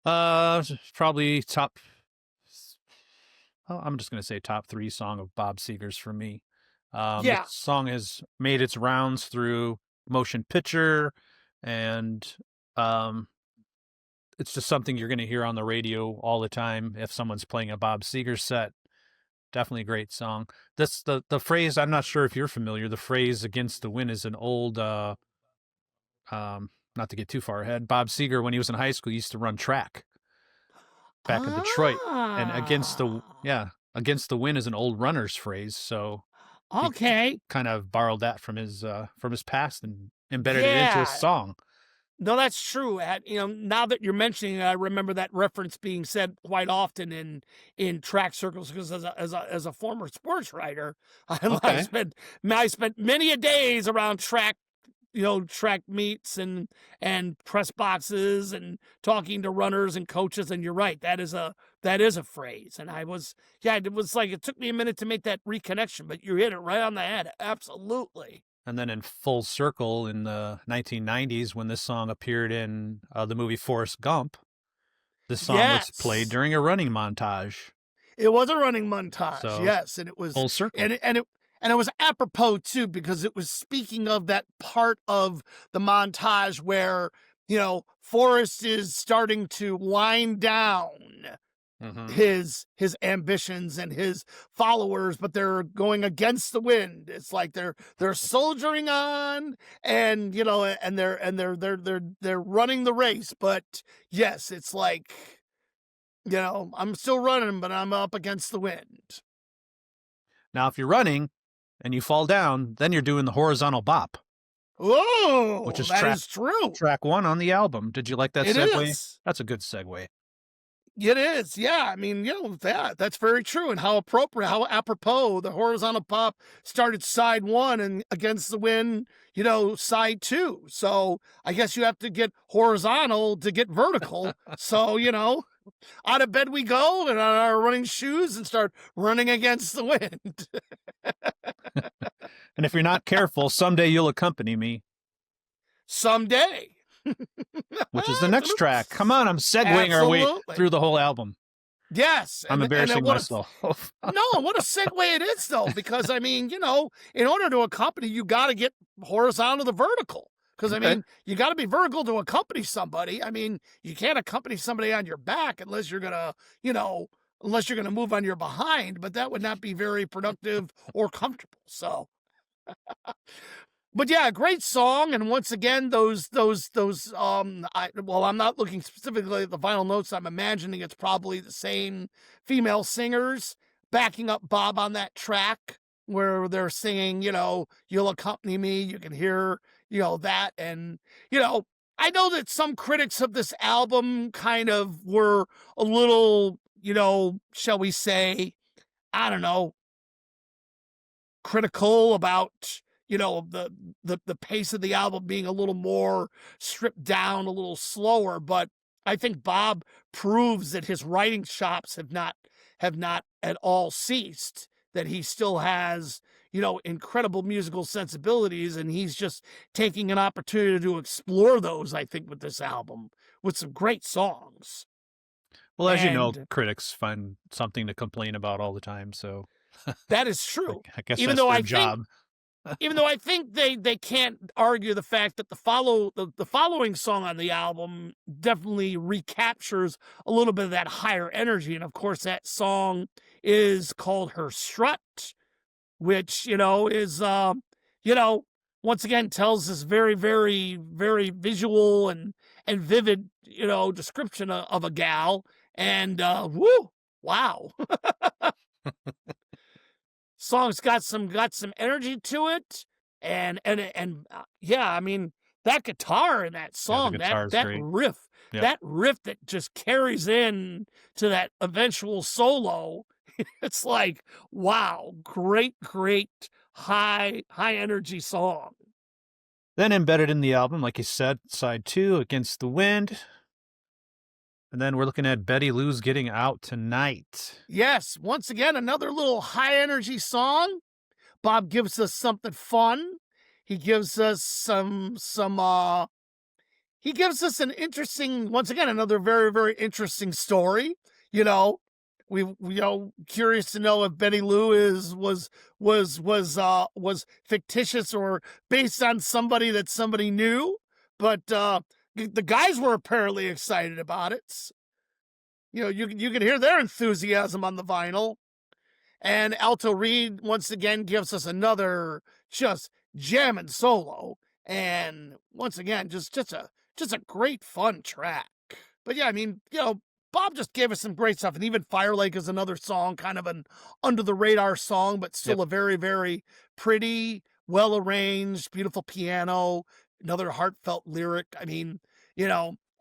Probably top. Well, I'm just going to say top 3 song of Bob Seger's for me. This song has made its rounds through motion picture, and it's just something you're going to hear on the radio all the time if someone's playing a Bob Seger set. Definitely a great song. This the phrase, I'm not sure if you're familiar, the phrase "Against the Wind" is an old not to get too far ahead. Bob Seger, when he was in high school, used to run track back in Detroit, and against the wind is an old runner's phrase. So okay, kind of borrowed that from his past and embedded it into a song. No, that's true. Now that you're mentioning it, I remember that reference being said quite often in track circles because as a former sports writer, I spent many a days around track meets and press boxes and talking to runners and coaches. And you're right, that is a phrase. And it was like it took me a minute to make that reconnection, but you hit it right on the head. Absolutely. And then in full circle in the 1990s, when this song appeared in the movie Forrest Gump, this song was played during a running montage. It was a running montage, so, yes, and it was full circle, and it was apropos too because it was speaking of that part of the montage where Forrest is starting to wind down. Mm-hmm. his ambitions and his followers, but they're going against the wind. It's like they're soldiering on, and and they're running the race. But yes, it's like I'm still running, but I'm up against the wind. Now, if you're running and you fall down, then you're doing the horizontal bop. Whoa, which is true. Track 1 on the album. Did you like that segue? That's a good segue. It is, yeah. I mean, that's very true. And how apropos the horizontal pop started side 1 and Against the Wind, side 2. So I guess you have to get horizontal to get vertical. So, out of bed we go and on our running shoes and start running against the wind. And if you're not careful, someday you'll accompany me. Someday. Which is the next track. Come on, I'm segueing our way through the whole album. Yes. I'm embarrassing myself. No, what a segue it is, though, because, I mean, in order to accompany, you got to get horizontal to vertical. Because, I mean, you got to be vertical to accompany somebody. I mean, you can't accompany somebody on your back unless you're going to, move on your behind, but that would not be very productive or comfortable. So... But yeah, great song, and once again, I'm not looking specifically at the final notes. I'm imagining it's probably the same female singers backing up Bob on that track where they're singing, you'll accompany me. You can hear, that, and I know that some critics of this album kind of were a little, shall we say, I don't know, critical about the pace of the album being a little more stripped down, a little slower. But I think Bob proves that his writing chops have not at all ceased, that he still has incredible musical sensibilities, and he's just taking an opportunity to explore those, I think, with this album, with some great songs. Well, as you know, And critics find something to complain about all the time, so that is true. I guess even that's though their i think job. even though I think they can't argue the fact that the following song on the album definitely recaptures a little bit of that higher energy. And of course, that song is called Her Strut, which, is, once again tells this very, very, very visual and vivid, description of a gal. And, woo, wow. Song's got some energy to it, and yeah, I mean, that guitar in that Yeah, the song, that guitar is that great. riff, Yep. that riff that just carries in to that eventual solo. It's like, wow, great, great high energy song. Then embedded in the album, like you said, side 2, Against the Wind. And then we're looking at Betty Lou's Getting Out Tonight. Yes, once again, another little high energy song. Bob gives us something fun. He gives us he gives us an interesting, once again, another very, very interesting story. You know, curious to know if Betty Lou was fictitious or based on somebody that somebody knew. But the guys were apparently excited about it. You can hear their enthusiasm on the vinyl. And Alto Reed once again gives us another just jamming solo. And once again, just a great fun track. But yeah, I mean, Bob just gave us some great stuff. And even Fire Lake is another song, kind of an under the radar song, but still Yep. a very, very pretty, well arranged, beautiful piano, another heartfelt lyric. I mean,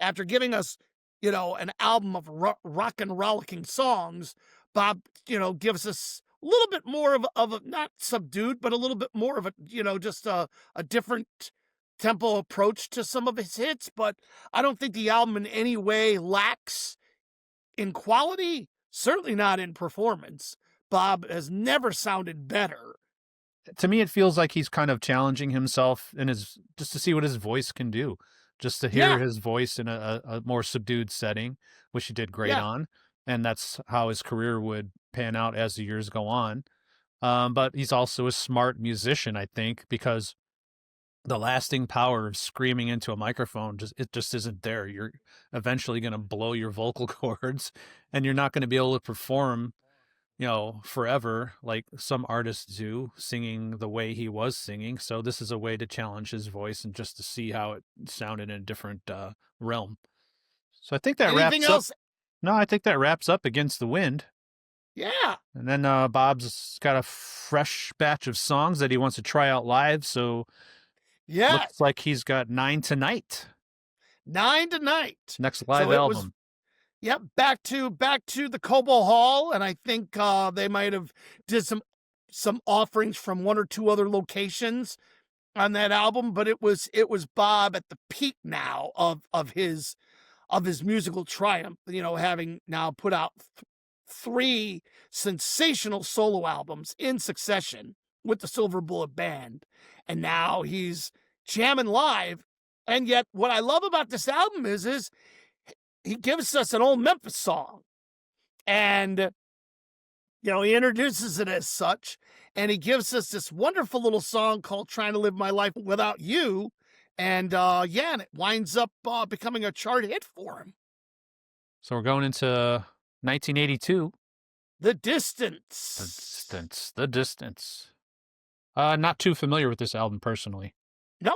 after giving us, an album of rock and rollicking songs, Bob, gives us a little bit more of a, not subdued, but a little bit more of a, just a different tempo approach to some of his hits. But I don't think the album in any way lacks in quality, certainly not in performance. Bob has never sounded better. To me, it feels like he's kind of challenging himself in his, just to see what his voice can do, just to hear Yeah, his voice in a more subdued setting, which he did great yeah. on. And that's how his career would pan out as the years go on. But he's also a smart musician, I think, because the lasting power of screaming into a microphone just isn't there. You're eventually going to blow your vocal cords, and you're not going to be able to perform, forever like some artists do, singing the way he was singing. So this is a way to challenge his voice and just to see how it sounded in a different realm. So I think that Anything wraps up. else? No, I think that wraps up Against the Wind. Yeah. And then Bob's got a fresh batch of songs that he wants to try out live. So Yeah. looks like he's got 9 tonight. 9 tonight. Next live So it was, album. yep, back to the Cobo Hall, and I think they might have did some offerings from one or two other locations on that album, but it was Bob at the peak now of his musical triumph, having now put out three sensational solo albums in succession with the Silver Bullet Band, and now he's jamming live. And yet, what I love about this album is he gives us an old Memphis song, and he introduces it as such, and he gives us this wonderful little song called "Trying to Live My Life Without You," and and it winds up becoming a chart hit for him. So we're going into 1982. The Distance. The Distance. Not too familiar with this album personally. No,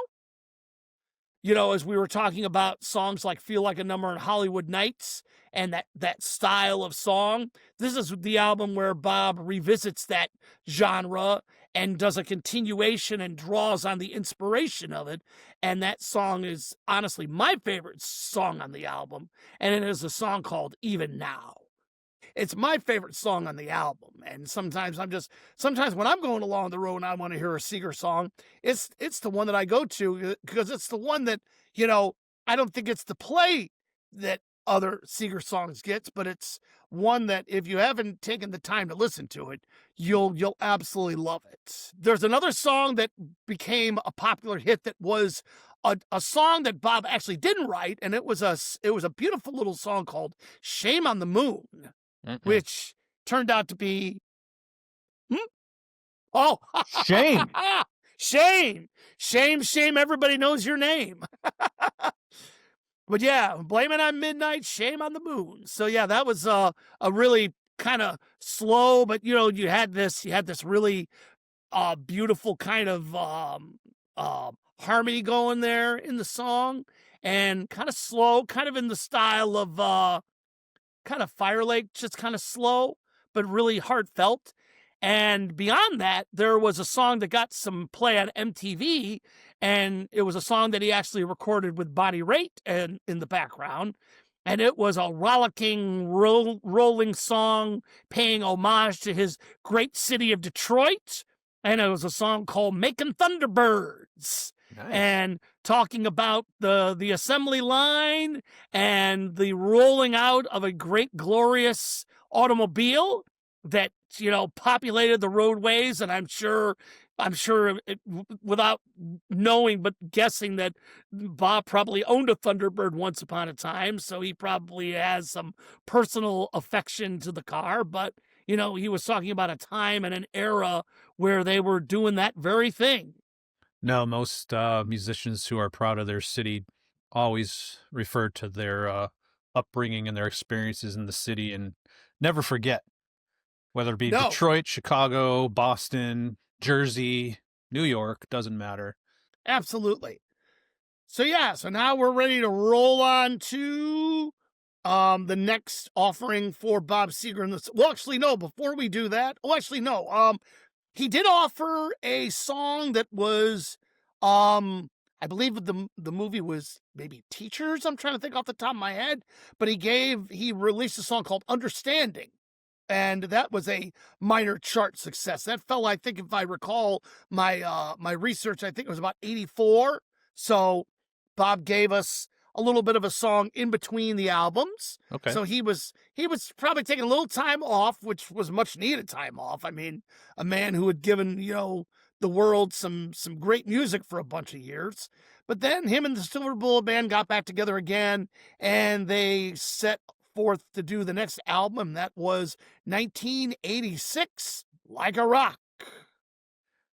as we were talking about songs like Feel Like a Number and Hollywood Nights and that style of song, this is the album where Bob revisits that genre and does a continuation and draws on the inspiration of it. And that song is honestly my favorite song on the album. And it is a song called Even Now. It's my favorite song on the album. And sometimes when I'm going along the road and I want to hear a Seger song, it's the one that I go to because it's the one that, I don't think it's the play that other Seger songs gets, but it's one that if you haven't taken the time to listen to it, you'll absolutely love it. There's another song that became a popular hit that was a song that Bob actually didn't write, and it was a beautiful little song called Shame on the Moon. Which turned out to be, Shame. Shame. Everybody knows your name. But yeah, Blame It on Midnight, Shame on the Moon. So yeah, that was a really kind of slow, but you had this really beautiful kind of harmony going there in the song, and kind of slow, kind of in the style of kind of Fire Lake, just kind of slow, but really heartfelt. And beyond that, there was a song that got some play on MTV, and it was a song that he actually recorded with Bonnie Raitt in the background. And it was a rollicking, rolling song paying homage to his great city of Detroit. And it was a song called Making Thunderbirds. Nice. And talking about the assembly line and the rolling out of a great, glorious automobile that, populated the roadways. And I'm sure without knowing, but guessing that Bob probably owned a Thunderbird once upon a time. So he probably has some personal affection to the car. But, he was talking about a time and an era where they were doing that very thing. No, most musicians who are proud of their city always refer to their upbringing and their experiences in the city and never forget, whether it be Detroit, Chicago, Boston, Jersey, New York, doesn't matter. Absolutely. So now we're ready to roll on to the next offering for Bob Seger. Before we do that, he did offer a song that was, I believe the movie was maybe Teachers. I'm trying to think off the top of my head, but he released a song called Understanding. And that was a minor chart success. That fell, I think, if I recall my research, I think it was about 84. So Bob gave us a little bit of a song in between the albums. Okay. So he was probably taking a little time off, which was much needed time off. I mean, a man who had given, the world some great music for a bunch of years. But then him and the Silver Bullet Band got back together again, and they set forth to do the next album. That was 1986, Like a Rock.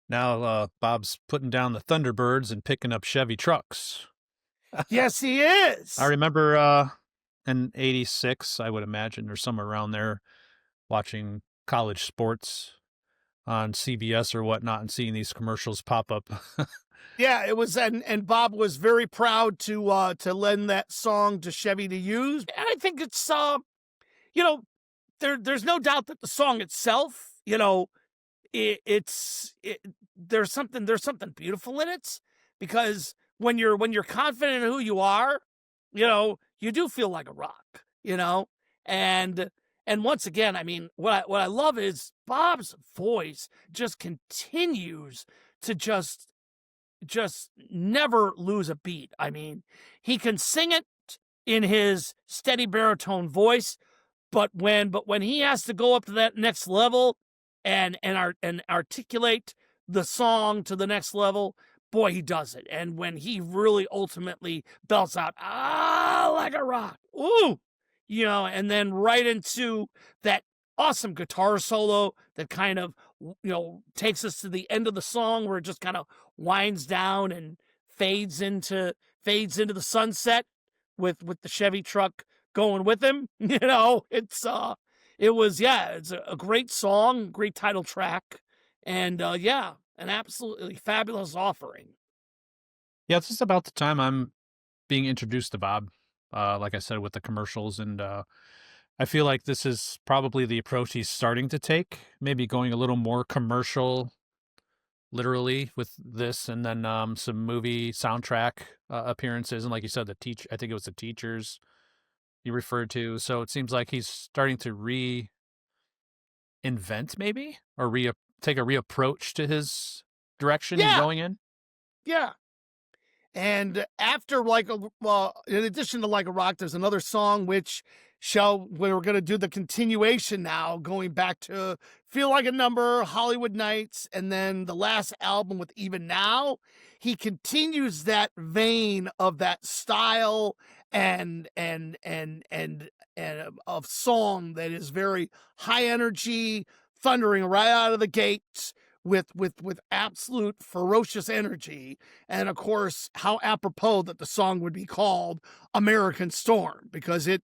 Now Bob's putting down the Thunderbirds and picking up Chevy trucks. Yes, he is. I remember in 86, I would imagine, or somewhere around there, watching college sports on CBS or whatnot and seeing these commercials pop up. Yeah, it was, and Bob was very proud to lend that song to Chevy to use. And I think it's there's no doubt that the song itself, there's something beautiful in it, because when you're confident in who you are, you do feel like a rock, and once again, I mean, what I love is Bob's voice just continues to just never lose a beat. I mean, he can sing it in his steady baritone voice, but when he has to go up to that next level and articulate the song to the next level, boy, he does it. And when he really ultimately belts out, like a rock, ooh, and then right into that awesome guitar solo that kind of, takes us to the end of the song, where it just kind of winds down and fades into the sunset with the Chevy truck going with him. It's a great song, great title track, and an absolutely fabulous offering. Yeah, it's just about the time I'm being introduced to Bob. Like I said, with the commercials, and I feel like this is probably the approach he's starting to take. Maybe going a little more commercial, literally, with this, and then some movie soundtrack appearances, and like you said, I think it was the teachers you referred to. So it seems like he's starting to reinvent, maybe, or take a reapproach to his direction he's Yeah, going in. yeah. And after well, in addition to Like a Rock, there's another song which we're going to do the continuation now, going back to Feel Like a Number, Hollywood Nights, and then the last album with Even Now. He continues that vein of that style and of song that is very high energy, thundering right out of the gates with absolute ferocious energy. And of course, how apropos that the song would be called American Storm, because it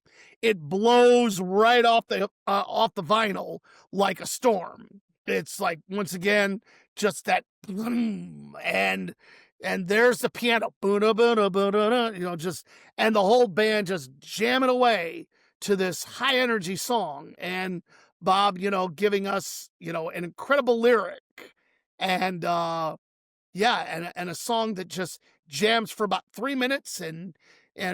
blows right off the vinyl like a storm. It's like, once again, just that boom, and there's the piano, just, and the whole band just jamming away to this high energy song, and Bob, giving us, an incredible lyric, and yeah, and a song that just jams for about 3 minutes, and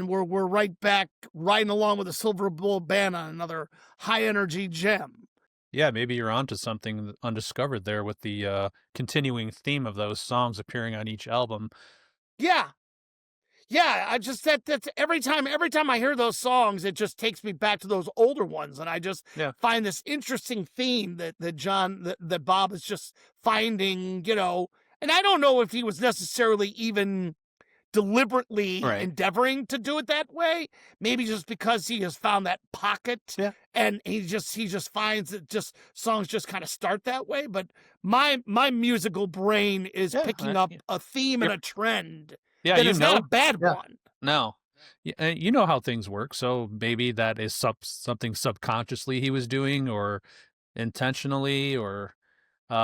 we're right back riding along with the Silver Bullet Band on another high energy gem. Yeah, maybe you're onto something undiscovered there with the continuing theme of those songs appearing on each album. Yeah. Yeah, I just that's every time I hear those songs, it just takes me back to those older ones, and I just find this interesting theme that Bob is just finding, and I don't know if he was necessarily even deliberately endeavoring to do it that way. Maybe just because he has found that pocket, and he just finds that just songs just kind of start that way. But my musical brain is picking up a theme and a trend. Yeah, that is not a bad one. No, you know how things work. So maybe that is something subconsciously he was doing, or intentionally, or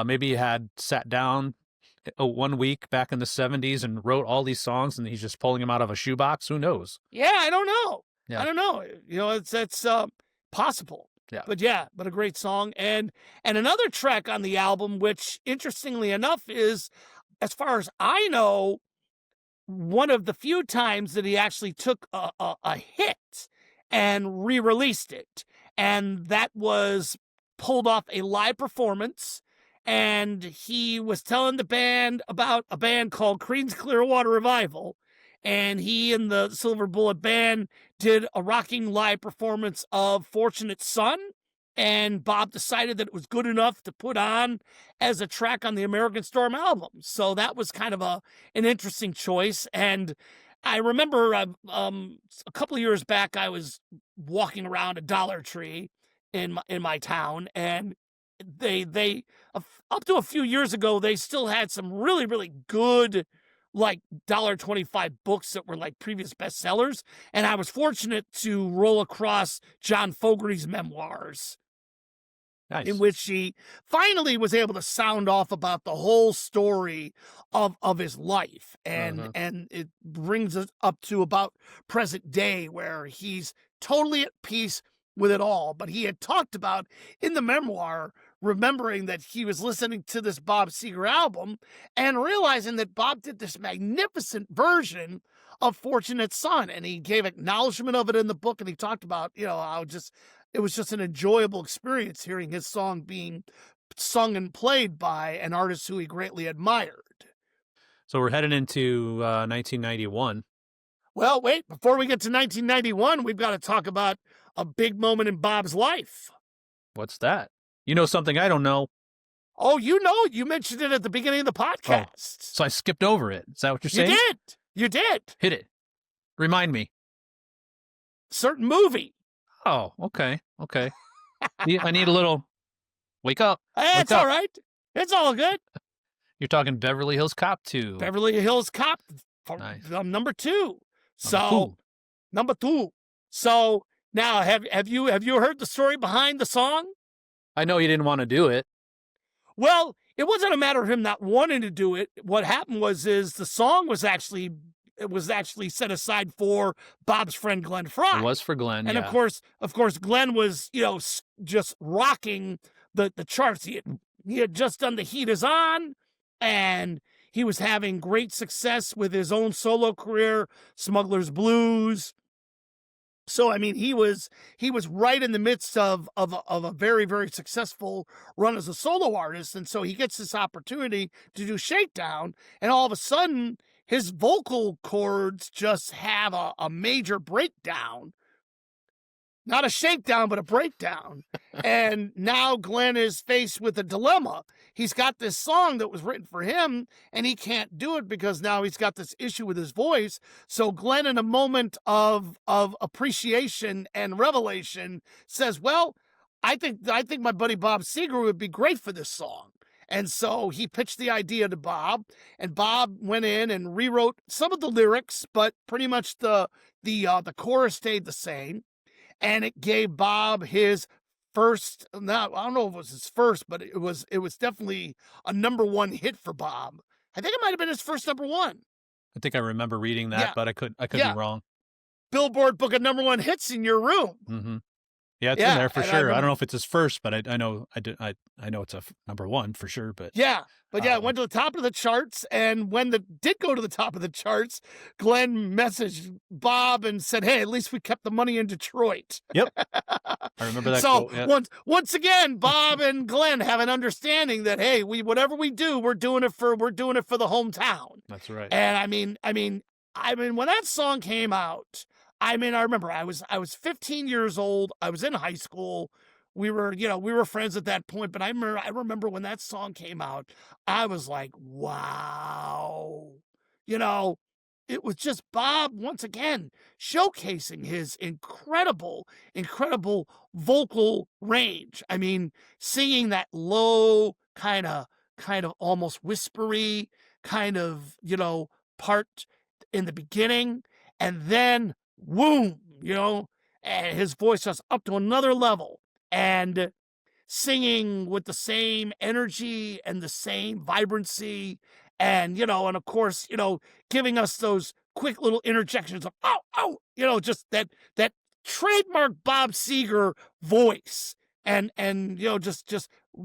maybe he had sat down 1 week back in the 70s and wrote all these songs, and he's just pulling them out of a shoebox. Who knows? Yeah, I don't know. Yeah. I don't know. It's possible. Yeah. But a great song. And another track on the album, which interestingly enough is, as far as I know, one of the few times that he actually took a hit and re-released it. And that was pulled off a live performance. And he was telling the band about a band called Creedence Clearwater Revival. And he and the Silver Bullet Band did a rocking live performance of Fortunate Son. And Bob decided that it was good enough to put on as a track on the American Storm album. So that was kind of an interesting choice. And I remember a couple of years back, I was walking around a Dollar Tree in my town, and they up to a few years ago, they still had some really, really good, like $1.25 books that were like previous bestsellers. And I was fortunate to roll across John Fogerty's memoirs. Nice. In which he finally was able to sound off about the whole story of his life. And it brings us up to about present day, where he's totally at peace with it all. But he had talked about in the memoir, remembering that he was listening to this Bob Seger album and realizing that Bob did this magnificent version of Fortunate Son. And he gave acknowledgement of it in the book. And he talked about, how it was just an enjoyable experience hearing his song being sung and played by an artist who he greatly admired. So we're heading into 1991. Well, wait, before we get to 1991, we've got to talk about a big moment in Bob's life. What's that? You know something I don't know. Oh, you mentioned it at the beginning of the podcast. Oh, so I skipped over it. Is that what you're saying? You did. Hit it. Remind me. Certain movie. Oh, okay. I need a little wake up. That's all right. It's all good. You're talking Beverly Hills Cop 2. Beverly Hills Cop, nice. Number 2. Number two. So now, have you heard the story behind the song? I know you didn't want to do it. Well, it wasn't a matter of him not wanting to do it. What happened was the song was actually, it was actually set aside for Bob's friend Glenn Frey. It was for Glenn, and yeah. of course, Glenn was, just rocking the charts. He had just done The Heat Is On, and he was having great success with his own solo career, Smuggler's Blues. So, I mean, he was right in the midst of a very, very successful run as a solo artist. And so he gets this opportunity to do Shakedown, and all of a sudden his vocal cords just have a major breakdown. Not a shakedown, but a breakdown. And now Glenn is faced with a dilemma. He's got this song that was written for him, and he can't do it because now he's got this issue with his voice. So Glenn, in a moment of appreciation and revelation, says, well, I think my buddy Bob Seger would be great for this song. And so he pitched the idea to Bob, and Bob went in and rewrote some of the lyrics, but pretty much the chorus stayed the same. And it gave Bob his first, now I don't know if it was his first, but it was definitely a #1 hit for Bob. I think it might have been his first #1. I think I remember reading that, but I could be wrong. Billboard Book of #1 Hits in your room. Mm-hmm. Yeah, it's in there for sure. I don't know if it's his first, but I know it's a #1 for sure. But it went to the top of the charts, and when it did go to the top of the charts, Glenn messaged Bob and said, "Hey, at least we kept the money in Detroit." Yep, I remember that. So quote, yeah. once again, Bob and Glenn have an understanding that, hey, whatever we do, we're doing it for the hometown. That's right. And I mean, when that song came out, I remember I was 15 years old. I was in high school. We were friends at that point, but I remember when that song came out, I was like, wow. It was just Bob once again showcasing his incredible vocal range. I mean, singing that low kind of almost whispery kind of, part in the beginning, and then boom, and his voice just up to another level, and singing with the same energy and the same vibrancy, and of course, giving us those quick little interjections of oh, just that trademark Bob Seger voice, and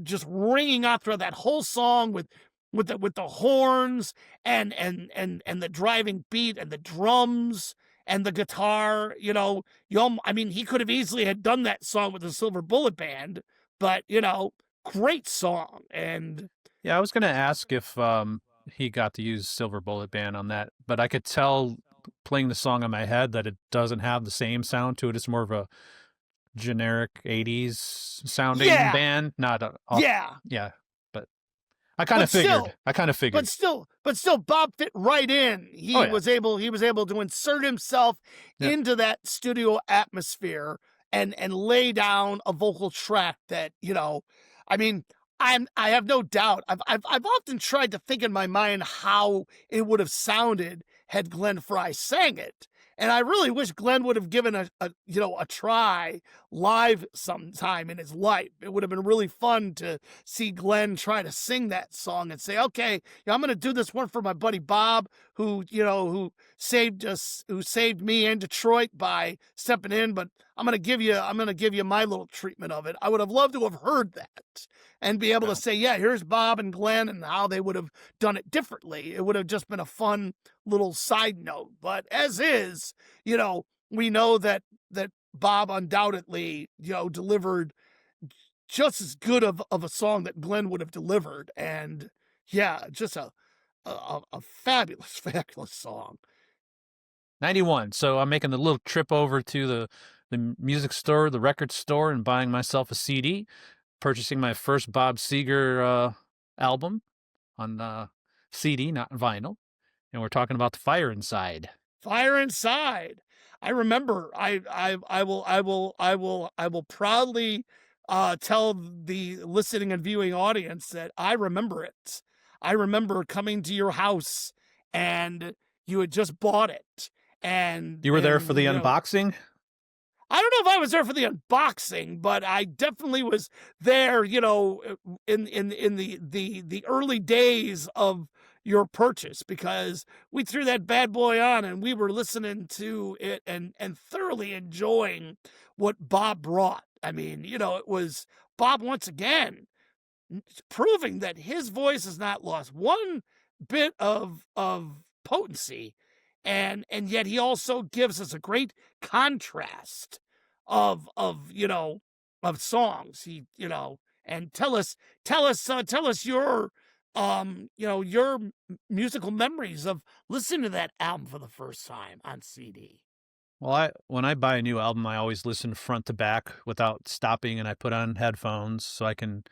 just ringing out through that whole song with the horns and the driving beat and the drums and the guitar. He could have easily had done that song with the Silver Bullet Band, but great song. And yeah, I was going to ask if he got to use Silver Bullet Band on that, but I could tell playing the song in my head that it doesn't have the same sound to it. It's more of a generic 80s sounding band, not a but I kind of figured. But still, Bob fit right in. He was able to insert himself into that studio atmosphere and lay down a vocal track that, I have no doubt. I've often tried to think in my mind how it would have sounded had Glenn Frey sang it. And I really wish Glenn would have given a try live sometime in his life. It would have been really fun to see Glenn try to sing that song and say, okay, I'm going to do this one for my buddy Bob, who saved me in Detroit by stepping in, but I'm going to give you my little treatment of it. I would have loved to have heard that and be able to say, yeah, here's Bob and Glenn and how they would have done it differently. It would have just been a fun little side note. But as is, we know that Bob undoubtedly, delivered just as good of a song that Glenn would have delivered. And just a fabulous, fabulous song. 91. So I'm making the little trip over to the music store, the record store, and buying myself a CD, purchasing my first Bob Seger album on CD, not vinyl. And we're talking about The Fire Inside. Fire Inside. I remember. I will proudly tell the listening and viewing audience that I remember it. I remember coming to your house and you had just bought it, and you were there for the unboxing. I don't know if I was there for the unboxing, but I definitely was there, in the early days of, your purchase, because we threw that bad boy on and we were listening to it and thoroughly enjoying what Bob brought. I mean, it was Bob once again proving that his voice has not lost one bit of potency, and yet he also gives us a great contrast of songs. And tell us your musical memories of listening to that album for the first time on CD. Well, when I buy a new album, I always listen front to back without stopping, and I put on headphones so I can,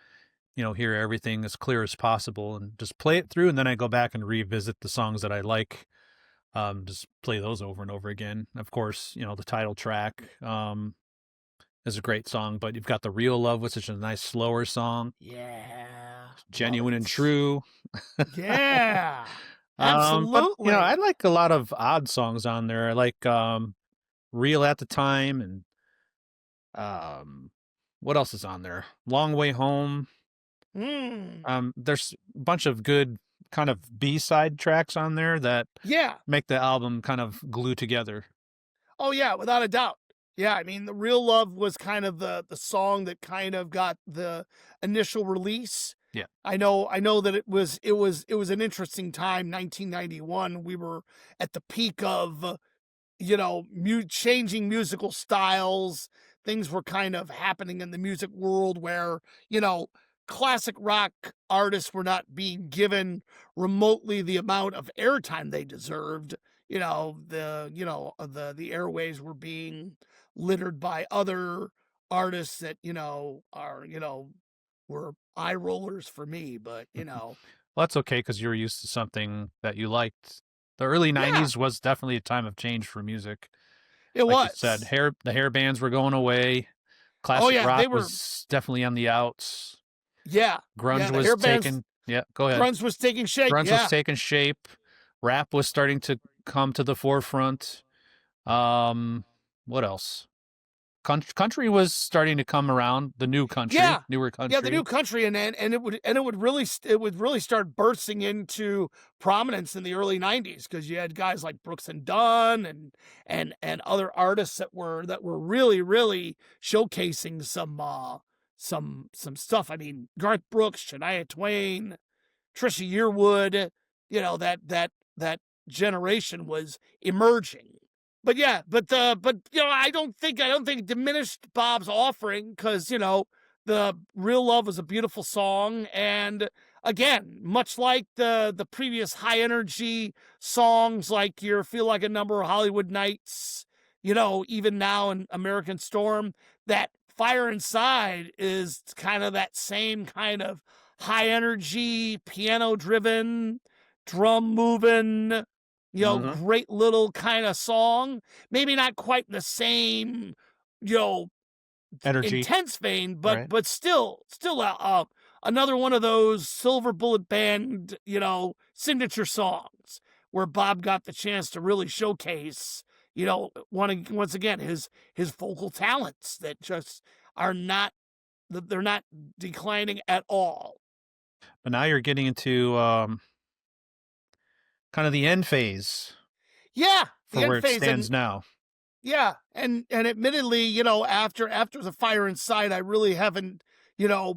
hear everything as clear as possible and just play it through. And then I go back and revisit the songs that I like. Just play those over and over again. Of course, the title track is a great song, but you've got the Real Love, which is a nice slower song. Yeah. Genuine and True. Yeah. Absolutely. But, I like a lot of odd songs on there. I like Real at the Time, and what else is on there? Long Way Home. There's a bunch of good kind of B-side tracks on there that make the album kind of glue together. Oh yeah, without a doubt. Yeah, I mean, the Real Love was kind of the song that kind of got the initial release. Yeah. I know that it was an interesting time, 1991. We were at the peak of changing musical styles. Things were kind of happening in the music world where, classic rock artists were not being given remotely the amount of airtime they deserved. The airways were being littered by other artists that, were eye rollers for me, but Well, that's okay, because you were used to something that you liked. The early 90s was definitely a time of change for music. It like was. you said, the hair bands were going away. Classic rock was definitely on the outs. Yeah. Grunge was taking. Yeah, go ahead. Grunge was taking shape. Grunge was taking shape. Rap was starting to come to the forefront. What else? Country was starting to come around. The new country, newer country. Yeah, the new country, and it would really start bursting into prominence in the early '90s, because you had guys like Brooks and Dunn and other artists that were really showcasing some stuff. I mean, Garth Brooks, Shania Twain, Trisha Yearwood. That generation was emerging. But I don't think it diminished Bob's offering, because the Real Love was a beautiful song, and again, much like the previous high energy songs like your Feel Like a Number, Hollywood Nights, even now in American Storm, that Fire Inside is kind of that same kind of high energy, piano driven, drum moving, great little kind of song. Maybe not quite the same, energy, intense vein, but still another one of those Silver Bullet Band, signature songs where Bob got the chance to really showcase, once again, his vocal talents that just they're not declining at all. But now you're getting into kind of the end phase. Yeah, for where it stands now. Yeah, and admittedly, after the Fire Inside, I really haven't,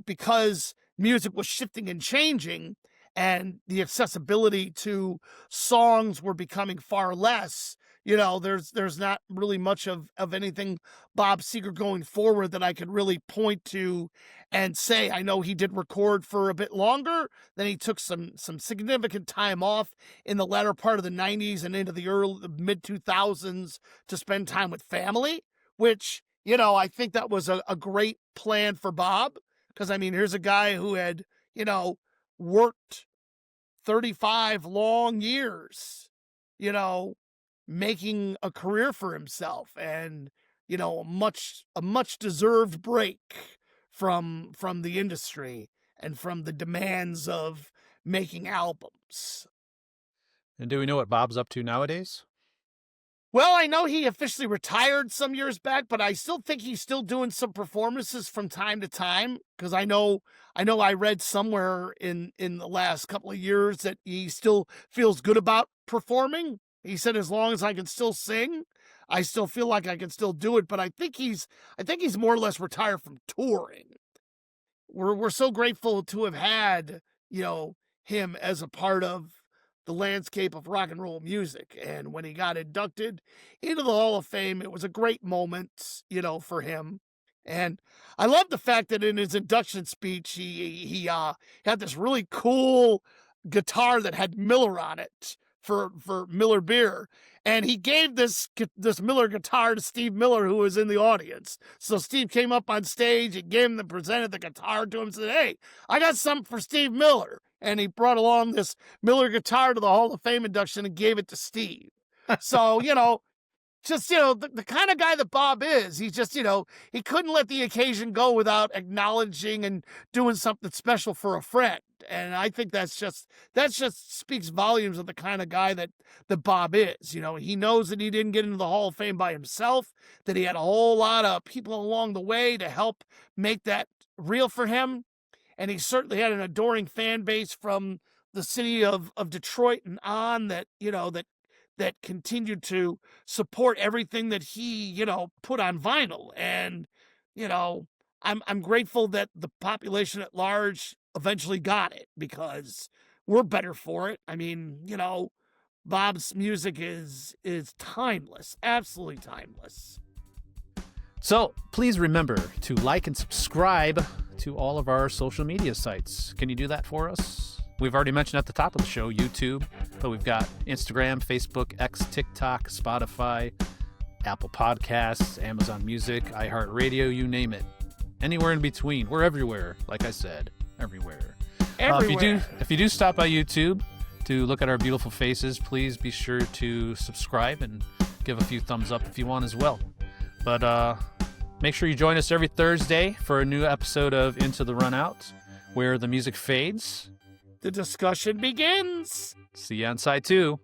because music was shifting and changing, and the accessibility to songs were becoming far less. There's not really much of anything Bob Seger going forward that I could really point to and say. I know he did record for a bit longer, then he took some significant time off in the latter part of the 90s and into the mid 2000s to spend time with family, which, I think that was a great plan for Bob, because, I mean, here's a guy who had, worked 35 long years, making a career for himself, and a much deserved break from the industry and from the demands of making albums. And do we know what Bob's up to nowadays? Well, I know he officially retired some years back, but I still think he's still doing some performances from time to time, because I read somewhere in the last couple of years that he still feels good about performing. He said, as long as I can still sing, I still feel like I can still do it, but I think he's more or less retired from touring. We're so grateful to have had, him as a part of the landscape of rock and roll music. And when he got inducted into the Hall of Fame, it was a great moment, for him. And I love the fact that in his induction speech, he had this really cool guitar that had Miller on it for Miller beer. And he gave this Miller guitar to Steve Miller, who was in the audience. So Steve came up on stage and presented the guitar to him and said, "Hey, I got something for Steve Miller." And he brought along this Miller guitar to the Hall of Fame induction and gave it to Steve. So, the kind of guy that Bob is, he just, he couldn't let the occasion go without acknowledging and doing something special for a friend. And I think that's just speaks volumes of the kind of guy that Bob is. He knows that he didn't get into the Hall of Fame by himself, that he had a whole lot of people along the way to help make that real for him. And he certainly had an adoring fan base from the city of Detroit and on that, that continued to support everything that he, put on vinyl. And, I'm grateful that the population at large eventually got it, because we're better for it. I mean, Bob's music is timeless, absolutely timeless. So please remember to like and subscribe to all of our social media sites. Can you do that for us? We've already mentioned at the top of the show, YouTube, but we've got Instagram, Facebook, X, TikTok, Spotify, Apple Podcasts, Amazon Music, iHeartRadio, you name it. Anywhere in between. We're everywhere. Like I said, everywhere. If you do stop by YouTube to look at our beautiful faces, please be sure to subscribe and give a few thumbs up if you want as well. But make sure you join us every Thursday for a new episode of Into the Runout, where the music fades. The discussion begins. See you on side 2.